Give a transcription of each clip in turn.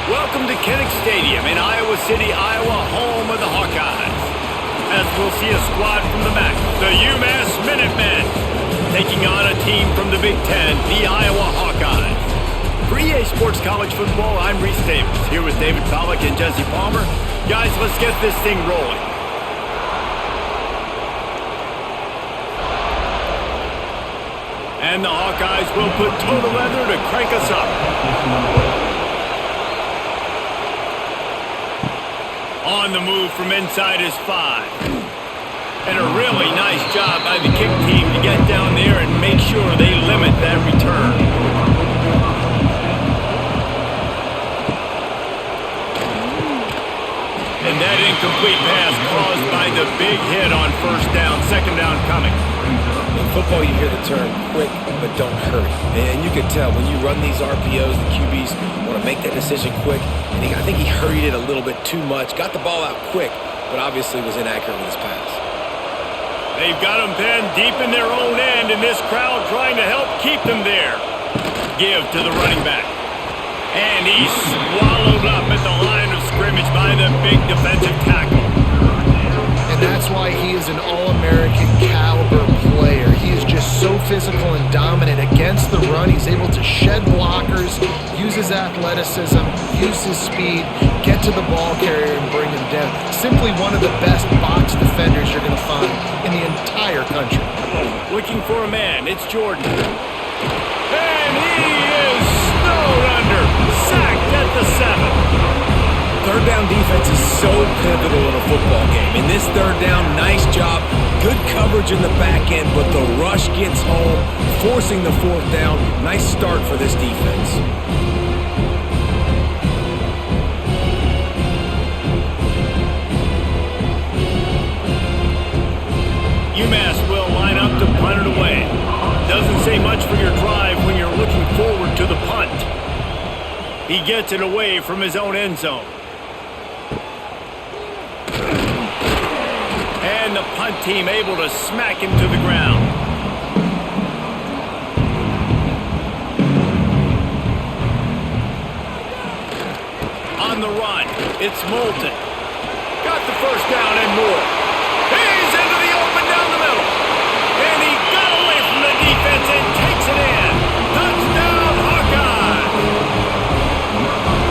Welcome to Kinnick Stadium in Iowa City, Iowa, home of the Hawkeyes. As we'll see a squad from the MAC, the UMass Minutemen, taking on a team from the Big Ten, the Iowa Hawkeyes. For EA Sports College Football, I'm Reese Davis, here with David Pollack and Jesse Palmer. Guys, let's get this thing rolling. And the Hawkeyes will put total leather to crank us up. On the move from inside his 5. And a really nice job by the kick team to get down there and make sure they limit that return. And that incomplete pass caused by the big hit on first down, second down coming. In football, you hear the term quick, but don't hurry. And you can tell when you run these RPOs, the QBs want to make that decision quick. And I think he hurried it a little bit too much, got the ball out quick, but obviously was inaccurate with his pass. They've got him pinned deep in their own end, and this crowd trying to help keep them there. Give to the running back. And he's swallowed up at the line of scrimmage by the big defensive tackle. And that's why he is an All-American caliber player. He is just so physical and dominant against the run. He's able to shed blockers, use his athleticism, use his speed, get to the ball carrier and bring him down. Simply one of the best box defenders you're going to find in the entire country. Looking for a man, it's Jordan. And he is snowed under, sacked at the 7. Third down defense is so pivotal in a football game. In this third down, nice job, good coverage in the back end, but the rush gets home, forcing the fourth down. Nice start for this defense. UMass will line up to punt it away. Doesn't say much for your drive when you're looking forward to the punt. He gets it away from his own end zone. And the punt team able to smack him to the ground. On the run, it's Moulton. Got the first down and more. He's into the open down the middle. And he got away from the defense and takes it in. Touchdown, Hawkeyes!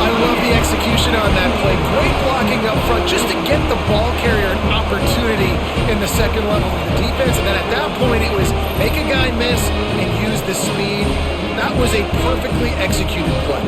I love the execution on that play. Great blocking up front just to get the ball carrier an opportunity in the second level of the defense. And then at that point, it was make a guy miss and use the speed. That was a perfectly executed play.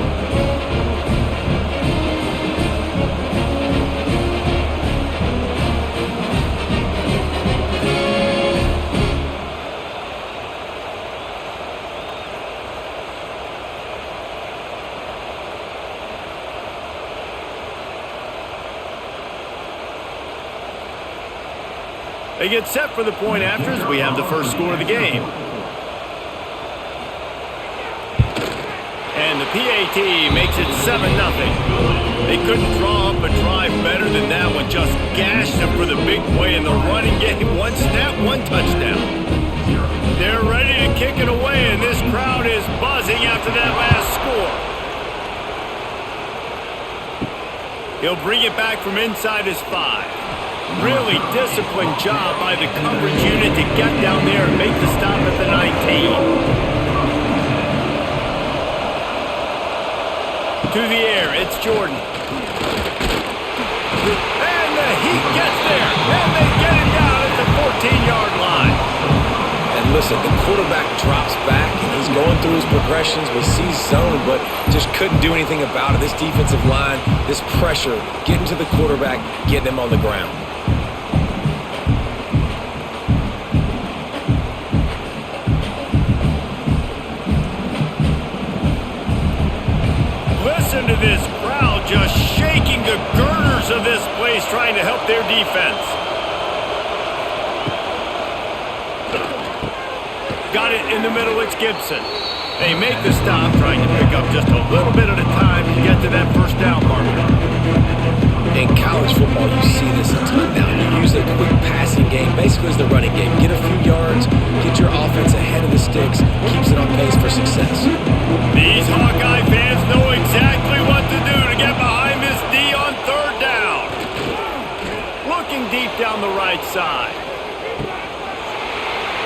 They get set for the point after as we have the first score of the game. And the PAT makes it 7-0. They couldn't draw up a drive better than that one. Just gashed them for the big play in the running game. One snap, one touchdown. They're ready to kick it away, and this crowd is buzzing after that last score. He'll bring it back from inside his 5. Really disciplined job by the coverage unit to get down there and make the stop at the 19. To the air, it's Jordan. And the Heat gets there, and they get him down at the 14-yard line. And listen, the quarterback drops back, and he's going through his progressions. We see zone, but just couldn't do anything about it. This defensive line, this pressure, getting to the quarterback, getting him on the ground. Listen to this crowd just shaking the girders of this place trying to help their defense. Got it in the middle, it's Gibson. They make the stop, trying to pick up just a little bit at a time to get to that first down marker. In college football, you see this a ton now. You use a quick passing game, basically as the running game. Get a few yards, get your offense ahead of the sticks, keeps it on pace for success. These Hawkeye fans know exactly what to do to get side.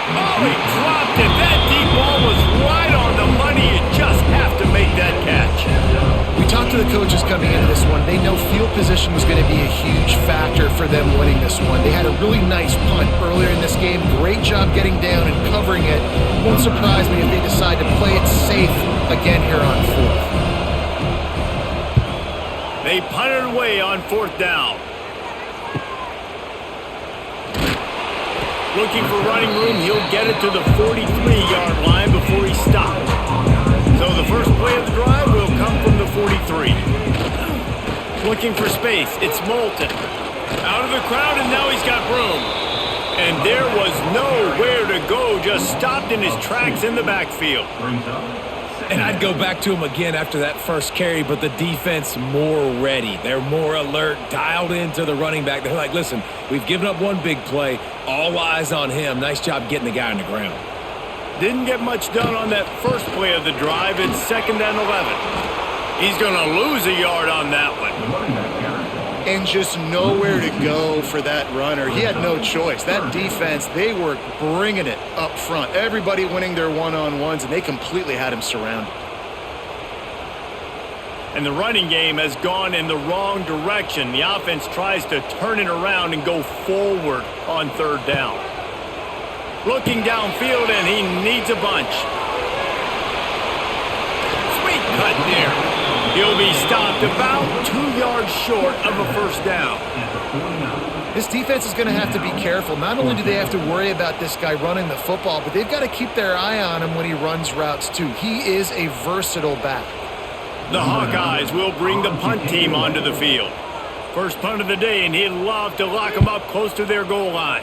Oh, he dropped it. That deep ball was right on the money. You just have to make that catch. We talked to the coaches coming into this one. They know field position was going to be a huge factor for them winning this one. They had a really nice punt earlier in this game. Great job getting down and covering it. Won't surprise me if they decide to play it safe again here on fourth. They punted away on fourth down. Looking for running room, he'll get it to the 43-yard line before he stops. So the first play of the drive will come from the 43. Looking for space, it's Moulton. Out of the crowd, and now he's got room. And there was nowhere to go, just stopped in his tracks in the backfield. And I'd go back to him again after that first carry, but the defense more ready. They're more alert, dialed into the running back. They're like, listen, we've given up one big play. All eyes on him. Nice job getting the guy on the ground. Didn't get much done on that first play of the drive. It's 2nd and 11. He's going to lose a yard on that one. And just nowhere to go for that runner. He had no choice. That defense, they were bringing it up front. Everybody winning their one-on-ones, and they completely had him surrounded. And the running game has gone in the wrong direction. The offense tries to turn it around and go forward on 3rd down. Looking downfield, and he needs a bunch. Sweet cut there. He'll be stopped about 2 yards short of a first down. This defense is going to have to be careful. Not only do they have to worry about this guy running the football, but they've got to keep their eye on him when he runs routes too. He is a versatile back. The Hawkeyes will bring the punt team onto the field. First punt of the day, and he'd love to lock them up close to their goal line.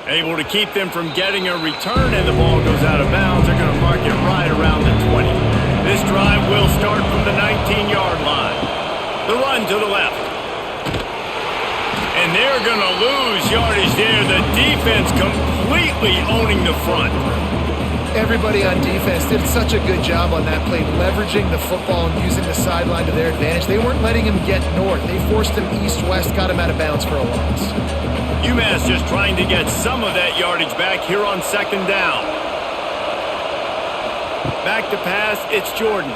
Able to keep them from getting a return, and the ball goes out of bounds. They're going to mark it right around the 20. This drive will start from the 19-yard line. The run to the left. And they're going to lose yardage there. The defense completely owning the front. Everybody on defense did such a good job on that play, leveraging the football and using the sideline to their advantage. They weren't letting him get north. They forced him east-west, got him out of bounds for a loss. UMass just trying to get some of that yardage back here on 2nd down. Back to pass, it's Jordan.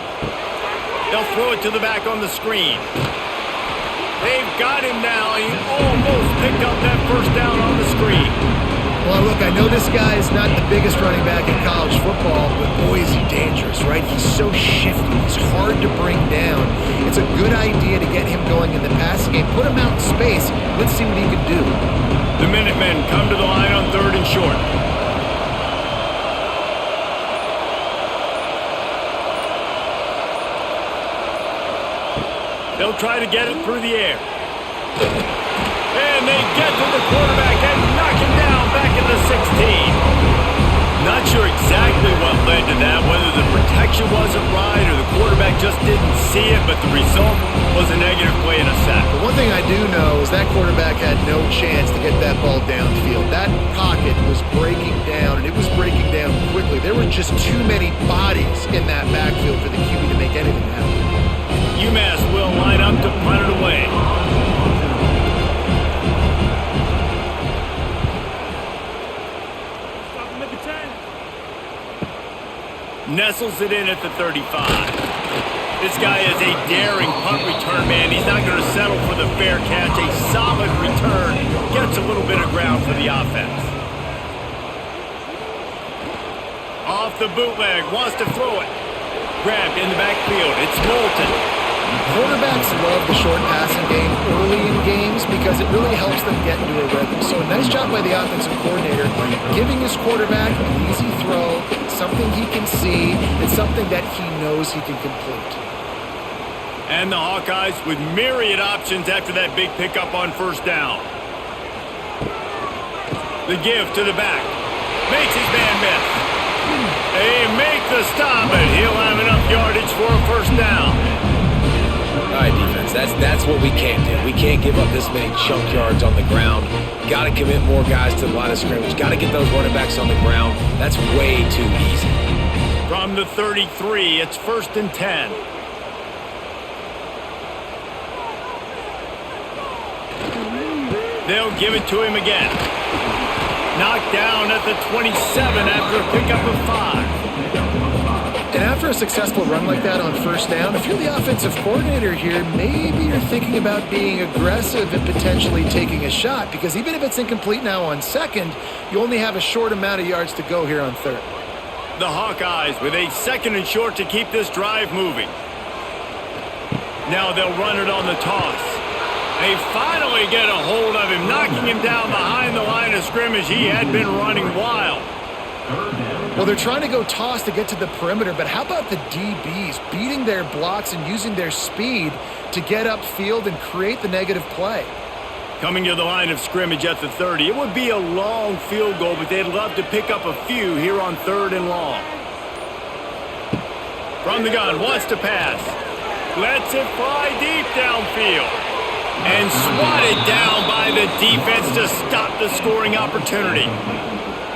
They'll throw it to the back on the screen. They've got him now. He almost picked up that first down on the screen. Well, look, I know this guy is not the biggest running back in college football, but boy, is he dangerous, right? He's so shifty. He's hard to bring down. It's a good idea to get him going in the passing game. Put him out in space. Let's see what he can do. The Minutemen come to the line on 3rd and short. They'll try to get it through the air. And they get to the quarterback and knock him down back at the 16. Not sure exactly what led to that, whether the protection wasn't right or the quarterback just didn't see it, but the result was a negative play and a sack. But one thing I do know is that quarterback had no chance to get that ball downfield. That pocket was breaking down, and it was breaking down quickly. There were just too many bodies in that backfield for the QB to make anything happen. UMass will line up to punt it away. Nestles it in at the 35. This guy is a daring punt return man. He's not going to settle for the fair catch. A solid return. Gets a little bit of ground for the offense. Off the bootleg. Wants to throw it. Grabbed in the backfield. It's Moulton. Quarterbacks love the short passing game early in games because it really helps them get into a rhythm. So a nice job by the offensive coordinator giving his quarterback an easy throw, something he can see, and something that he knows he can complete. And the Hawkeyes with myriad options after that big pickup on first down. The give to the back. Makes his man miss. They make the stop, and he'll have enough yardage for a first down. All right, defense, that's what we can't do. We can't give up this many chunk yards on the ground. Got to commit more guys to the line of scrimmage. Got to get those running backs on the ground. That's way too easy. From the 33, it's 1st and 10. They'll give it to him again. Knocked down at the 27 after a pickup of 5. And after a successful run like that on first down, if you're the offensive coordinator here, maybe you're thinking about being aggressive and potentially taking a shot, because even if it's incomplete now on second, you only have a short amount of yards to go here on third. The Hawkeyes with a 2nd and short to keep this drive moving. Now they'll run it on the toss. They finally get a hold of him, knocking him down behind the line of scrimmage. He had been running wild. Well, they're trying to go toss to get to the perimeter, but how about the DBs beating their blocks and using their speed to get upfield and create the negative play? Coming to the line of scrimmage at the 30. It would be a long field goal, but they'd love to pick up a few here on 3rd and long. From the gun, wants to pass. Lets it fly deep downfield. And swatted down by the defense to stop the scoring opportunity.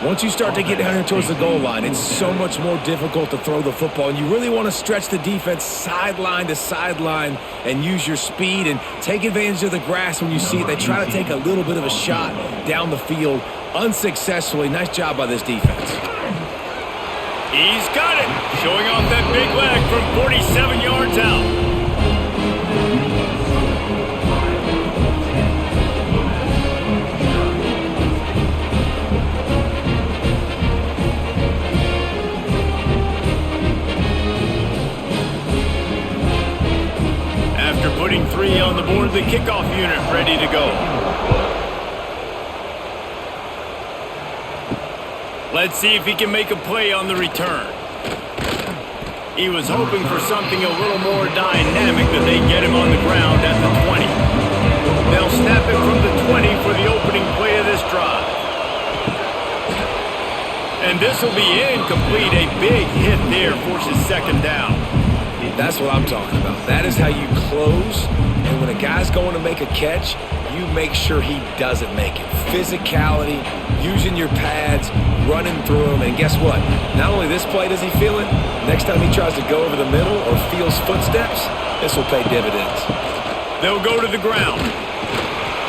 Once you start to get down here towards the goal line, it's so much more difficult to throw the football, and you really want to stretch the defense sideline to sideline and use your speed and take advantage of the grass when you see it. They try to take a little bit of a shot down the field unsuccessfully. Nice job by this defense. He's got it, showing off that big leg from 47 yards out. Putting 3 on the board, the kickoff unit ready to go. Let's see if he can make a play on the return. He was hoping for something a little more dynamic, that they get him on the ground at the 20. They'll snap it from the 20 for the opening play of this drive. And this will be incomplete. A big hit there forces 2nd down. That's what I'm talking about. That is how you close, and when a guy's going to make a catch, you make sure he doesn't make it. Physicality, using your pads, running through them, and guess what? Not only this play does he feel it, next time he tries to go over the middle or feels footsteps, this will pay dividends. They'll go to the ground.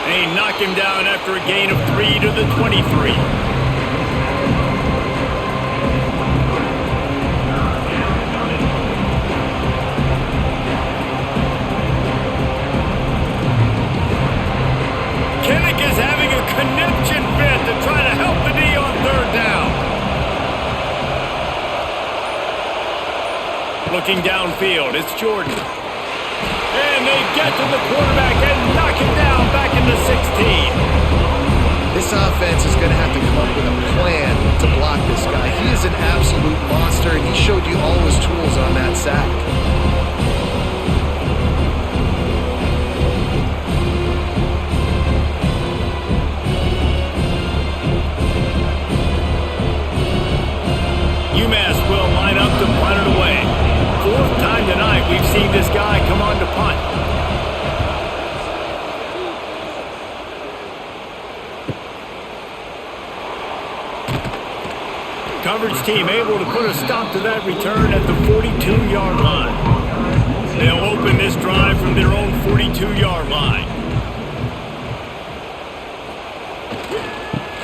They knock him down after a gain of 3 to the 23. Is having a connection fit to try to help the D on 3rd down. Looking downfield, it's Jordan. And they get to the quarterback and knock him down back into 16. This offense is going to have to come up with a plan to block this guy. He is an absolute monster, and he showed you all his tools on that sack. UMass will line up to punt it away. 4th time tonight we've seen this guy come on to punt. Coverage team able to put a stop to that return at the 42-yard line. They'll open this drive from their own 42-yard line.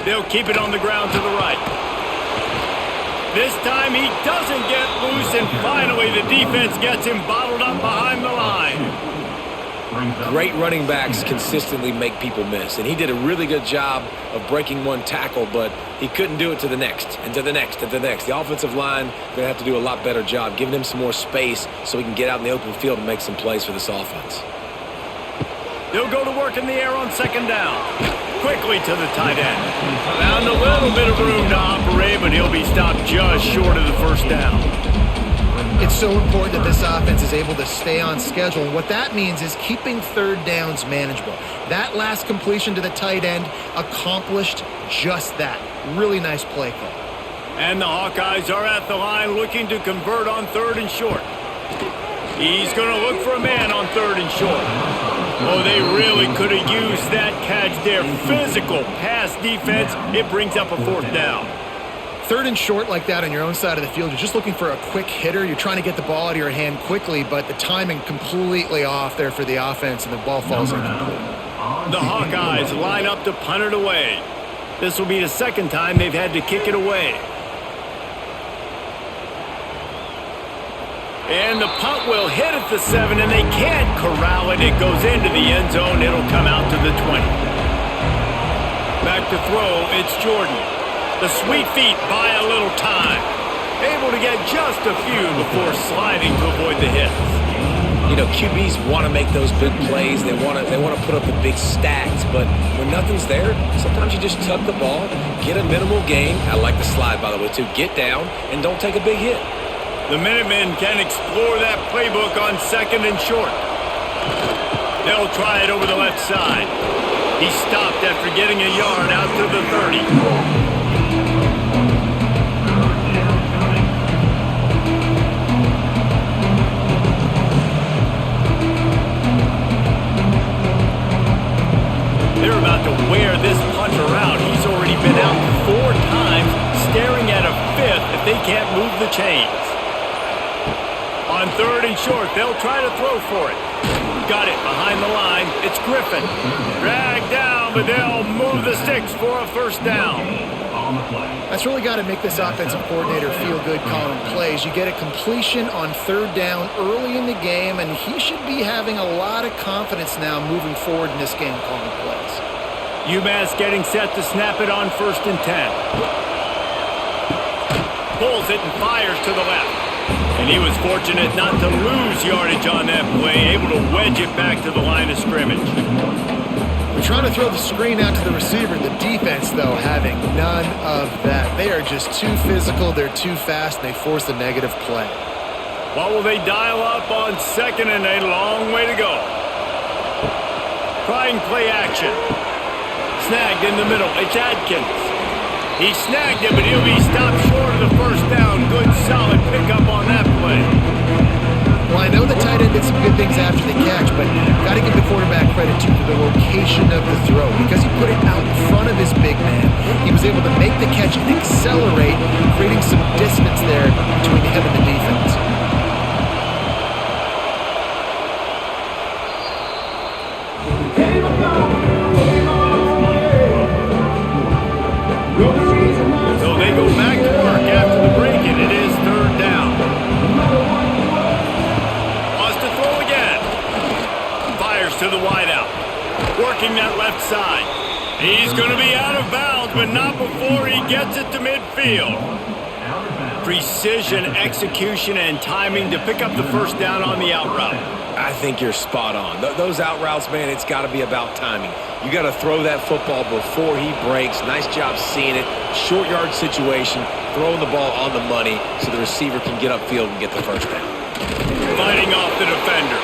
They'll keep it on the ground to the right. This time he doesn't get loose, and finally the defense gets him bottled up behind the line. Great running backs consistently make people miss, and he did a really good job of breaking one tackle, but he couldn't do it to the next, and to the next, and to the next. The offensive line going to have to do a lot better job, giving him some more space so he can get out in the open field and make some plays for this offense. They'll go to work in the air on 2nd down. Quickly to the tight end. Found a little bit of room to operate, but he'll be stopped just short of the 1st down. It's so important that this offense is able to stay on schedule. And what that means is keeping 3rd downs manageable. That last completion to the tight end accomplished just that. Really nice play call. And the Hawkeyes are at the line looking to convert on 3rd and short. He's going to look for a man on 3rd and short. Oh, they really could have used that catch there. Physical pass defense. It brings up a 4th down. 3rd and short like that on your own side of the field, you're just looking for a quick hitter. You're trying to get the ball out of your hand quickly, but the timing completely off there for the offense, and the ball falls incomplete. The Hawkeyes line up to punt it away. This will be the second time they've had to kick it away. And the punt will hit at the 7, and they can't corral it. It goes into the end zone. It'll come out to the 20. Back to throw, it's Jordan. The sweet feet buy a little time. Able to get just a few before sliding to avoid the hits. You know, QBs want to make those big plays. They want to put up the big stacks. But when nothing's there, sometimes you just tuck the ball, get a minimal gain. I like the slide, by the way, too. Get down and don't take a big hit. The Minutemen can explore that playbook on 2nd and short. They'll try it over the left side. He stopped after getting a yard out to the 30. They're about to wear this punter out. He's already been out 4 times, staring at a 5th if they can't move the chains. On 3rd and short, they'll try to throw for it. Got it behind the line. It's Griffin. Dragged down, but they'll move the sticks for a first down. That's really got to make this offensive coordinator feel good calling plays. You get a completion on 3rd down early in the game, and he should be having a lot of confidence now moving forward in this game calling plays. UMass getting set to snap it on 1st and 10. Pulls it and fires to the left. And he was fortunate not to lose yardage on that play, able to wedge it back to the line of scrimmage. They're trying to throw the screen out to the receiver. The defense, though, having none of that. They are just too physical, they're too fast, and they force a negative play. What will they dial up on 2nd and a long way to go? Trying play action. Snagged in the middle. It's Adkins. He snagged it, but he'll be stopped short of the first down. Good, solid pickup on that play. Well, I know the tight end did some good things after the catch, but got to give the quarterback credit, too, for the location of the throw. Because he put it out in front of his big man, he was able to make the catch and accelerate, creating some distance there between him and the defense. So they go back to work after the break, and it is 3rd down. Wants to throw again. Fires to the wideout. Working that left side. He's going to be out of bounds, but not before he gets it to midfield. Precision, execution, and timing to pick up the first down on the out route. I think you're spot on. Those out routes, man, it's got to be about timing. You got to throw that football before he breaks. Nice job seeing it. Short yard situation, throwing the ball on the money so the receiver can get upfield and get the first down. Fighting off the defender.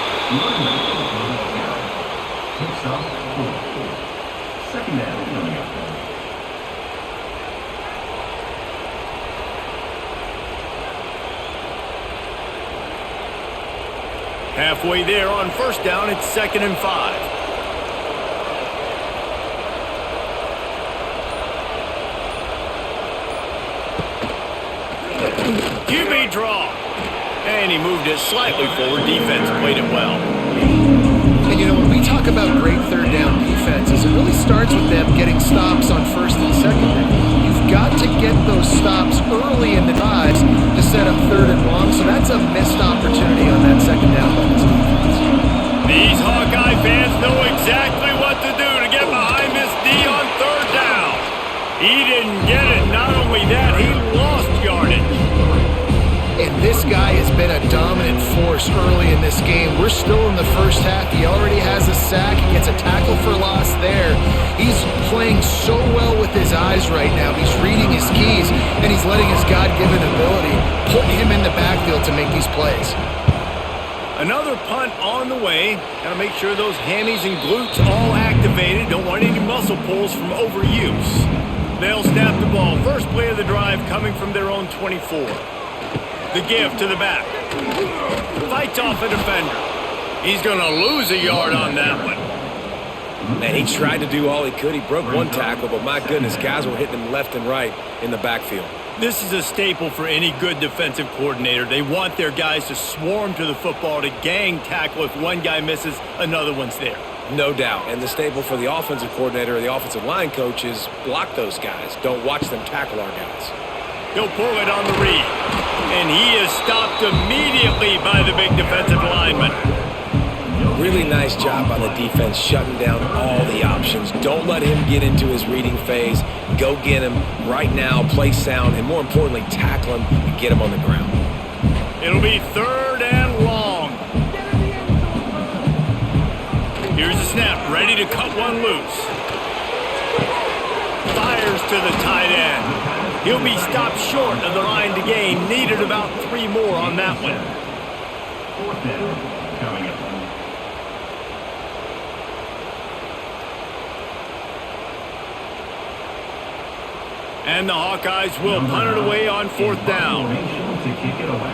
Second down coming up. Halfway there on first down, it's 2nd and 5. QB draw. And he moved it slightly forward. Defense played it well. And, you know, when we talk about great 3rd down defenses, it really starts with them getting stops on 1st and 2nd. You've got to get those stops early in the drives to set up 3rd and long, so that's a missed opportunity on that 2nd down by this defense. These Hawkeye fans know exactly what to do to get behind this D on 3rd down. He didn't get it. Not only that, he lost yardage. And this guy has been a dominant force early in this game. We're still in the first half. He already has a sack. He gets a tackle for loss there. He's playing so well with his eyes right now. He's reading his keys, and he's letting his God-given ability put him in the backfield to make these plays. Another punt on the way. Got to make sure those hammies and glutes all activated. Don't want any muscle pulls from overuse. They'll snap the ball. First play of the drive coming from their own 24. The give to the back. Fights off a defender. He's going to lose a yard on that one. Man, he tried to do all he could. He broke one tackle, but my goodness, guys were hitting him left and right in the backfield. This is a staple for any good defensive coordinator. They want their guys to swarm to the football, to gang tackle. If one guy misses, another one's there. No doubt. And the staple for the offensive coordinator or the offensive line coach is block those guys. Don't watch them tackle our guys. He'll pull it on the read. And he is stopped immediately by the big defensive lineman. Really nice job by the defense shutting down all the options. Don't let him get into his reading phase. Go get him right now, play sound, and more importantly, tackle him and get him on the ground. It'll be 3rd and long. Here's the snap, ready to cut one loose. Fires to the tight end. He'll be stopped short of the line to gain. Needed about 3 more on that one. 4th down coming up. And the Hawkeyes will punt it away on 4th down. To kick it away.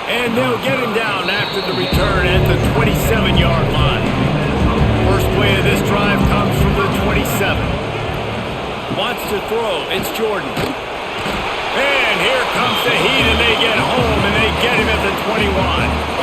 And they'll get him down after the return at the 27-yard line. First play of this drive comes from the 27. Wants to throw. It's Jordan. And here comes the heat, and they get home, and they get him at the 21.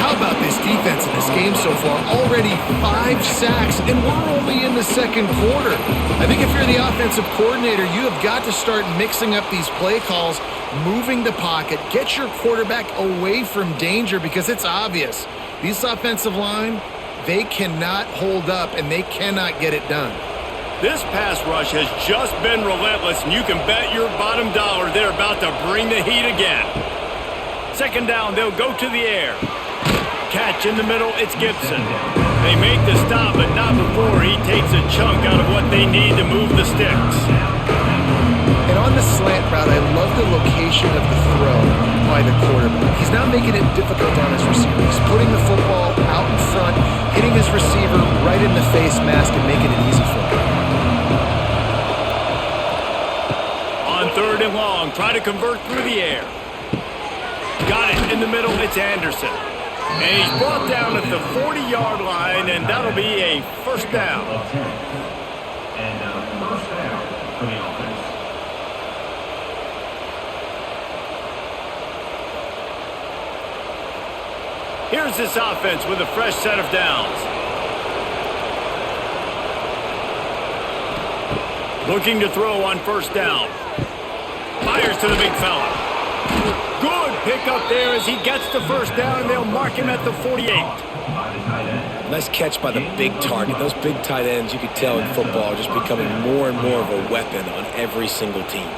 How about this defense in this game so far? Already 5 sacks, and we're only in the 2nd quarter. I think if you're the offensive coordinator, you have got to start mixing up these play calls, moving the pocket, get your quarterback away from danger, because it's obvious. These offensive line, they cannot hold up, and they cannot get it done. This pass rush has just been relentless, and you can bet your bottom dollar they're about to bring the heat again. 2nd down, they'll go to the air. Catch in the middle, it's Gibson. They make the stop, but not before he takes a chunk out of what they need to move the sticks. And on the slant route, I love the location of the throw by the quarterback. He's not making it difficult on his receiver. He's putting the football out in front, hitting his receiver right in the face mask and making it easy for him. On 3rd and long, try to convert through the air. Got it in the middle, it's Anderson. And he's brought down at the 40-yard line, and that'll be a 1st down. And 1st down for the offense. Here's this offense with a fresh set of downs. Looking to throw on 1st down. Fires to the big fella. Good pick up there as he gets the 1st down, and they'll mark him at the 48. Nice catch by the big target. Those big tight ends, you could tell in football, are just becoming more and more of a weapon on every single team.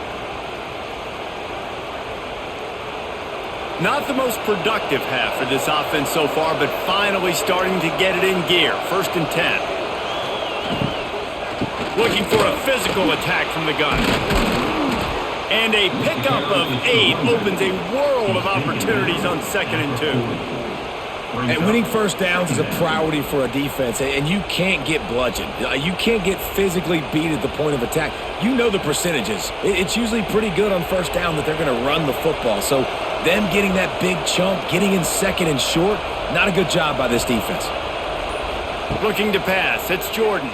Not the most productive half for this offense so far, but finally starting to get it in gear. 1st and 10. Looking for a physical attack from the gun. And a pickup of 8 opens a world of opportunities on 2nd and 2. And winning 1st downs is a priority for a defense, and you can't get bludgeoned. You can't get physically beat at the point of attack. You know the percentages. It's usually pretty good on 1st down that they're going to run the football. So them getting that big chunk, getting in 2nd and short, not a good job by this defense. Looking to pass, it's Jordan.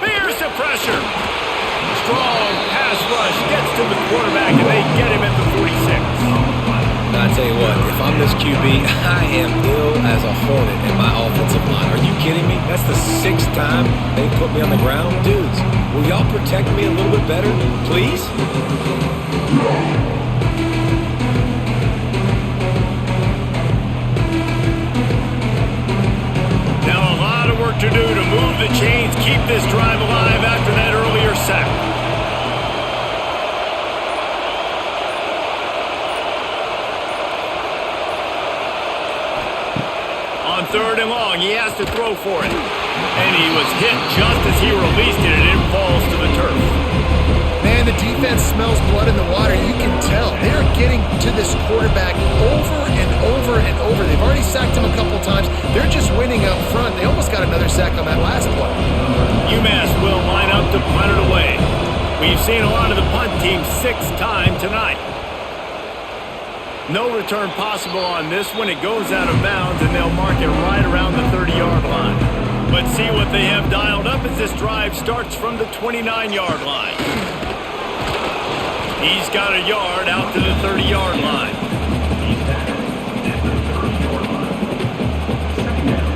Bears the pressure. Strong pass rush gets to the quarterback, and they get him at the 46. Now, I tell you what, if I'm this QB, I am ill as a hornet in my offensive line. Are you kidding me? That's the 6th time they put me on the ground. Dudes, will y'all protect me a little bit better, please? Now a lot of work to do to move the chains, keep this drive alive after that earlier sack. On 3rd and long, he has to throw for it. And he was hit just as he released it, and it falls to the turf. Man, the defense smells blood in the water. You can tell. They're getting to this quarterback over and over and over. They've already sacked him a couple times. They're just winning up front. They almost got another sack on that last play. UMass will line up to punt it away. We've seen a lot of the punt team 6th time tonight. No return possible on this one. It goes out of bounds, and they'll mark it right around the 30-yard line. Let's see what they have dialed up as this drive starts from the 29-yard line. He's got a yard out to the 30-yard line. He's tackled at the 30-yard line. Second down.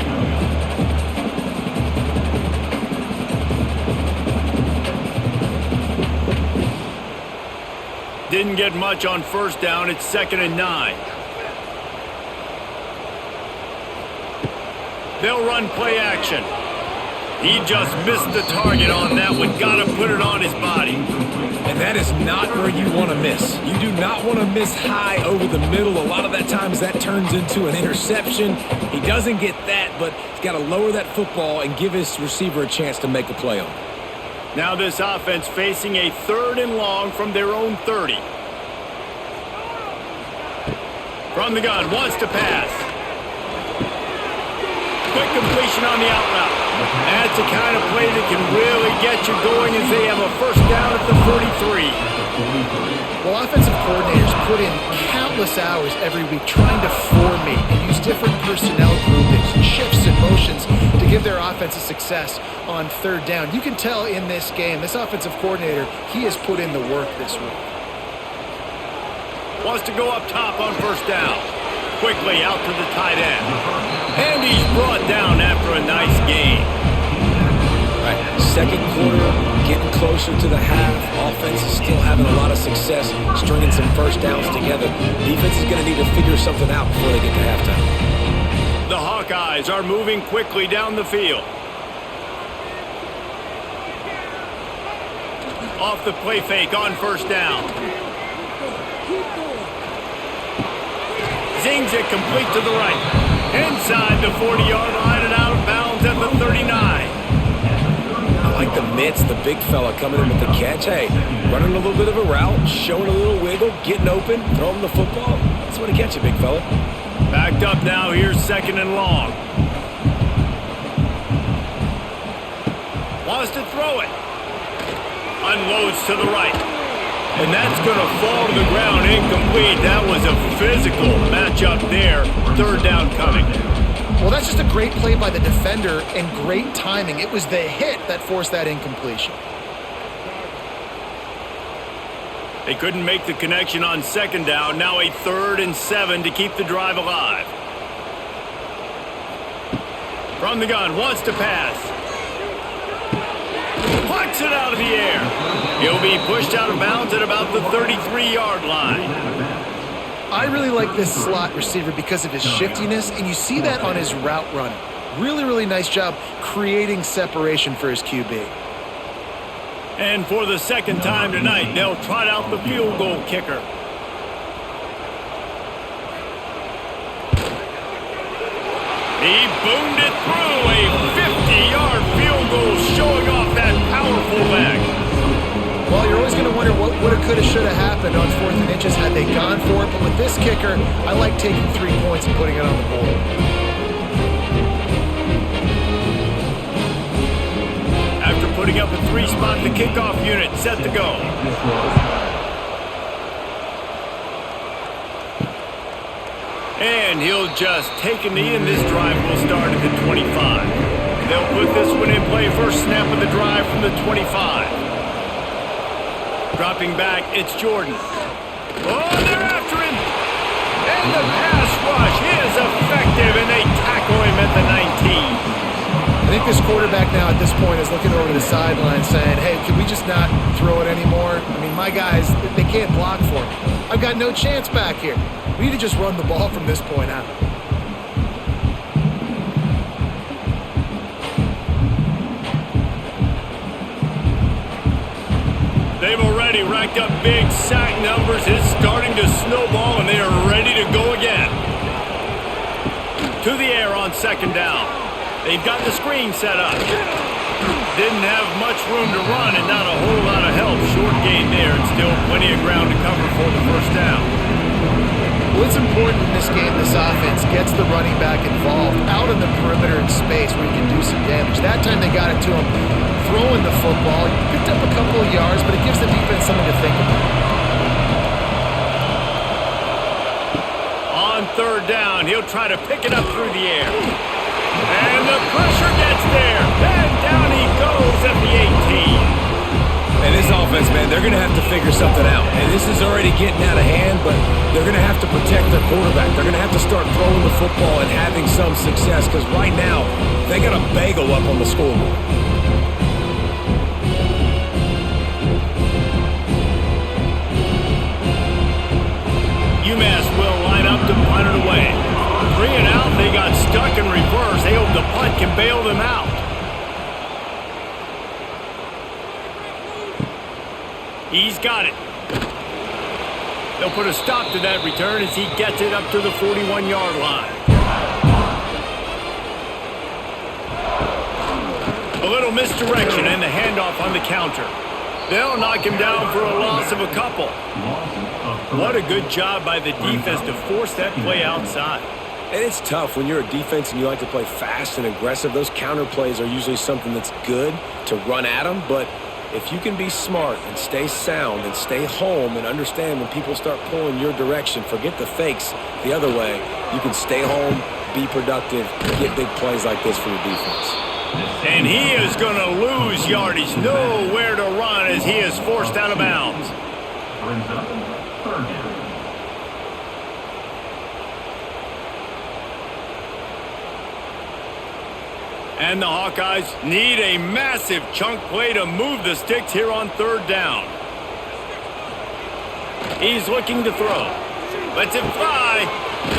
Didn't get much on first down. It's 2nd and 9. They'll run play action. He just missed the target on that one. Got to put it on his body. And that is not where you want to miss. You do not want to miss high over the middle. A lot of that times that turns into an interception. He doesn't get that, but he's got to lower that football and give his receiver a chance to make a play on it. Now this offense facing a 3rd and long from their own 30. From the gun, wants to pass. Quick completion on the out route. That's the kind of play that can really get you going as they have a first down at the 43. Well, offensive coordinators put in countless hours every week trying to formate and use different personnel groupings, shifts and motions to give their offense a success on 3rd down. You can tell in this game, this offensive coordinator, he has put in the work this week. Wants to go up top on first down. Quickly out to the tight end. And he's brought down after a nice gain. All right, second quarter, getting closer to the half. Offense is still having a lot of success stringing some first downs together. Defense is going to need to figure something out before they get to halftime. The Hawkeyes are moving quickly down the field. Off the play fake on first down. Zings it complete to the right. Inside the 40-yard line and out of bounds at the 39. I like the mitts, the big fella coming in with the catch. Hey, running a little bit of a route, showing a little wiggle, getting open, throwing the football. That's what to catch you, big fella. Backed up now. Here's 2nd and long. Wants to throw it. Unloads to the right. And that's going to fall to the ground incomplete. That was a physical matchup there. 3rd down coming. Well, that's just a great play by the defender and great timing. It was the hit that forced that incompletion. They couldn't make the connection on 2nd down. Now a 3rd and 7 to keep the drive alive. From the gun, wants to pass. Plucks it out of the air. He'll be pushed out of bounds at about the 33-yard line. I really like this slot receiver because of his shiftiness, and you see that on his route running. Really, really nice job creating separation for his QB. And for the 2nd time tonight, they'll trot out the field goal kicker. He boomed it through a 50-yard field goal, showing off that powerful leg. Well, you're always going to wonder what woulda, coulda, shoulda happened on 4th and inches had they gone for it. But with this kicker, I like taking 3 points and putting it on the board. After putting up a 3-spot, the kickoff unit set to go. And he'll just take a knee, and this drive will start at the 25. They'll put this one in play. First snap of the drive from the 25. Dropping back, it's Jordan. Oh, they're after him! And the pass rush is effective, and they tackle him at the 19. I think this quarterback now at this point is looking over to the sideline saying, hey, can we just not throw it anymore? I mean, my guys, they can't block for me. I've got no chance back here. We need to just run the ball from this point out. They've already racked up big sack numbers. It's starting to snowball, and they are ready to go again. To the air on 2nd down. They've got the screen set up. Didn't have much room to run and not a whole lot of help. Short gain there and still plenty of ground to cover for the first down. Well, it's important in this game this offense gets the running back involved out in the perimeter in space where he can do some damage. That time they got it to him throwing the football. He picked up a couple of yards, but it gives the defense something to think about. On 3rd down, he'll try to pick it up through the air. And the pressure gets there. And down he goes at the 18. And this offense offense, man, they're going to have to figure something out. And this is already getting out of hand, but they're going to have to protect their quarterback. They're going to have to start throwing the football and having some success because right now they got a bagel up on the scoreboard. UMass will line up to punt it away. 3 and out, they got stuck in reverse. They hope the punt can bail them out. He's got it. They'll put a stop to that return as he gets it up to the 41-yard line. A little misdirection and the handoff on the counter. They'll knock him down for a loss of a couple. What a good job by the defense to force that play outside. And it's tough when you're a defense and you like to play fast and aggressive. Those counter plays are usually something that's good to run at them, but if you can be smart and stay sound and stay home and understand when people start pulling your direction, forget the fakes the other way, you can stay home, be productive, get big plays like this for your defense. And he is going to lose yardage, nowhere to run as he is forced out of bounds. Brings up third down. And the Hawkeyes need a massive chunk play to move the sticks here on third down. He's looking to throw. Lets it fly.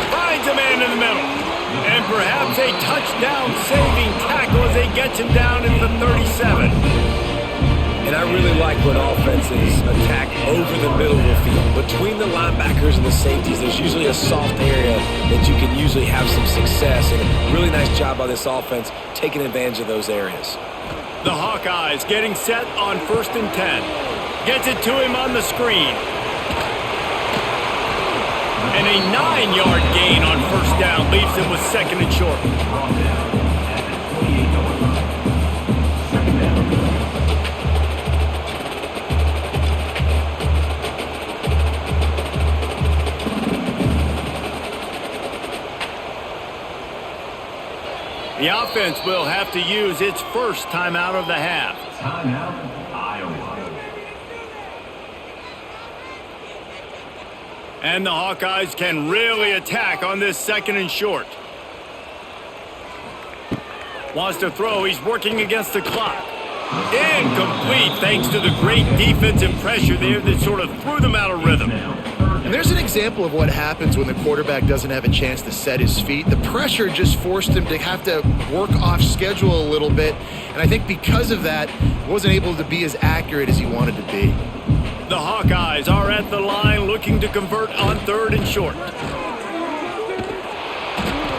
Finds a man in the middle. And perhaps a touchdown-saving tackle as they get him down in the 37. And I really like when offenses attack over the middle of the field. Between the linebackers and the safeties, there's usually a soft area that you can usually have some success. And a really nice job by this offense taking advantage of those areas. The Hawkeyes getting set on 1st and 10. Gets it to him on the screen. And a 9-yard gain on 1st down leaves him with 2nd and short. Brought down at the 28-yard line. 2nd down. The offense will have to use its first timeout of the half. Timeout, Iowa. And the Hawkeyes can really attack on this 2nd and short. Wants to throw. He's working against the clock. Incomplete thanks to the great defensive pressure there that sort of threw them out of rhythm. And there's an example of what happens when the quarterback doesn't have a chance to set his feet. The pressure just forced him to have to work off schedule a little bit. And I think because of that, he wasn't able to be as accurate as he wanted to be. The Hawkeyes are at the line looking to convert on 3rd and short.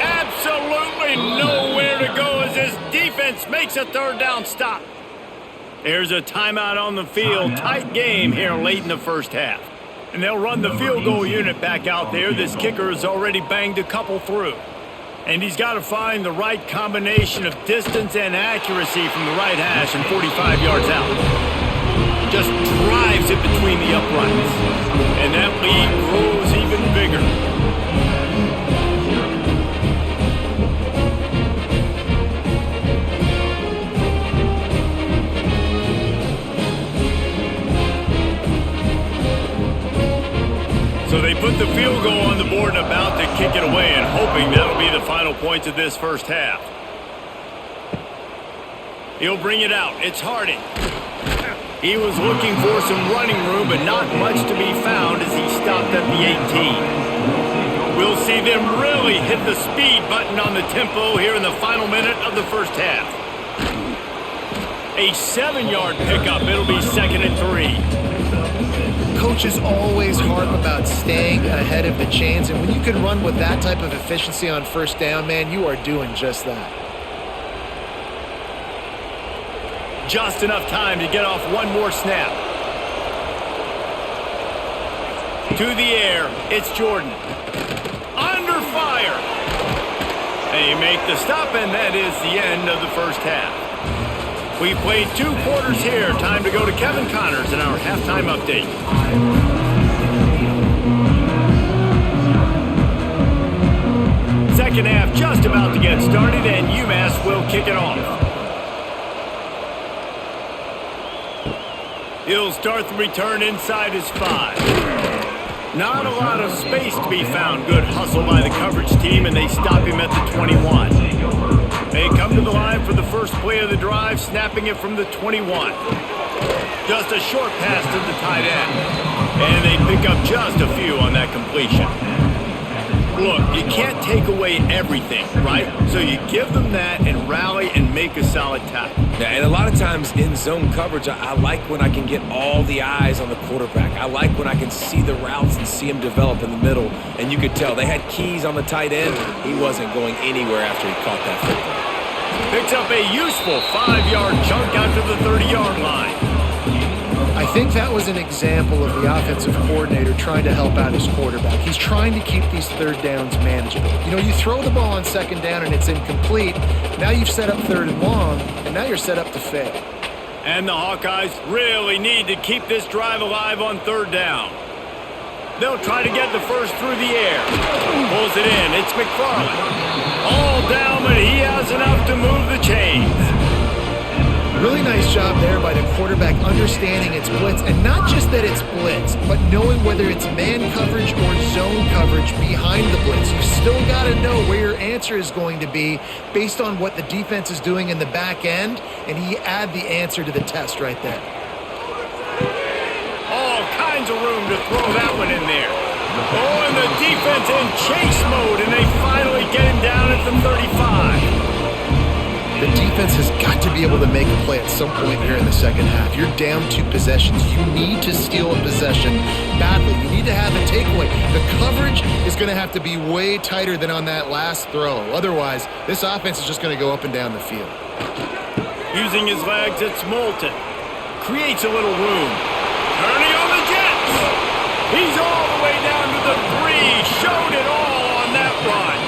Absolutely nowhere to go as this defense makes a 3rd down stop. There's a timeout on the field. Tight game here late in the first half. And they'll run the field goal unit back out there. This kicker has already banged a couple through. And he's got to find the right combination of distance and accuracy from the right hash and 45 yards out. Just drives it between the uprights. And that lead grows even bigger. So they put the field goal on the board and about to kick it away and hoping that'll be the final points of this first half. He'll bring it out. It's Harding. He was looking for some running room, but not much to be found as he stopped at the 18. We'll see them really hit the speed button on the tempo here in the final minute of the first half. A 7-yard pickup. It'll be 2nd and 3. Coaches always harp about staying ahead of the chains, and when you can run with that type of efficiency on 1st down, man, you are doing just that. Just enough time to get off one more snap. To the air, it's Jordan. Under fire. They make the stop, and that is the end of the first half. We've played 2 quarters here. Time to go to Kevin Connors in our halftime update. Second half just about to get started, and UMass will kick it off. He'll start the return inside his 5. Not a lot of space to be found. Good hustle by the coverage team, and they stop him at the 21. They come to the line for the first play of the drive, snapping it from the 21. Just a short pass to the tight end. And they pick up just a few on that completion. Look, you can't take away everything, right? So you give them that and rally and make a solid tackle. Yeah, and a lot of times in zone coverage, I like when I can get all the eyes on the quarterback. I like when I can see the routes and see him develop in the middle. And you could tell they had keys on the tight end. He wasn't going anywhere after he caught that football. Picks up a useful 5-yard chunk out to the 30-yard line. I think that was an example of the offensive coordinator trying to help out his quarterback. He's trying to keep these third downs manageable. You know, you throw the ball on second down and it's incomplete. Now you've set up third and long, and now you're set up to fail. And the Hawkeyes really need to keep this drive alive on third down. They'll try to get the first through the air. Pulls it in. It's McFarland. All down, but he has enough to move the chains. Really nice job there by the quarterback understanding it's blitz, and not just that it's blitz, but knowing whether it's man coverage or zone coverage behind the blitz. You've still got to know where your answer is going to be based on what the defense is doing in the back end, and he add the answer to the test right there. All kinds of room to throw that one in there. Oh, and the defense in chase mode, and they finally get him down at the 35. The defense has got to be able to make a play at some point here in the second half. You're down 2 possessions. You need to steal a possession badly. You need to have a takeaway. The coverage is going to have to be way tighter than on that last throw. Otherwise, this offense is just going to go up and down the field. Using his legs, it's Moulton. Creates a little room. Turning on the Jets. He's all the way down to the 3. Showed it all on that run.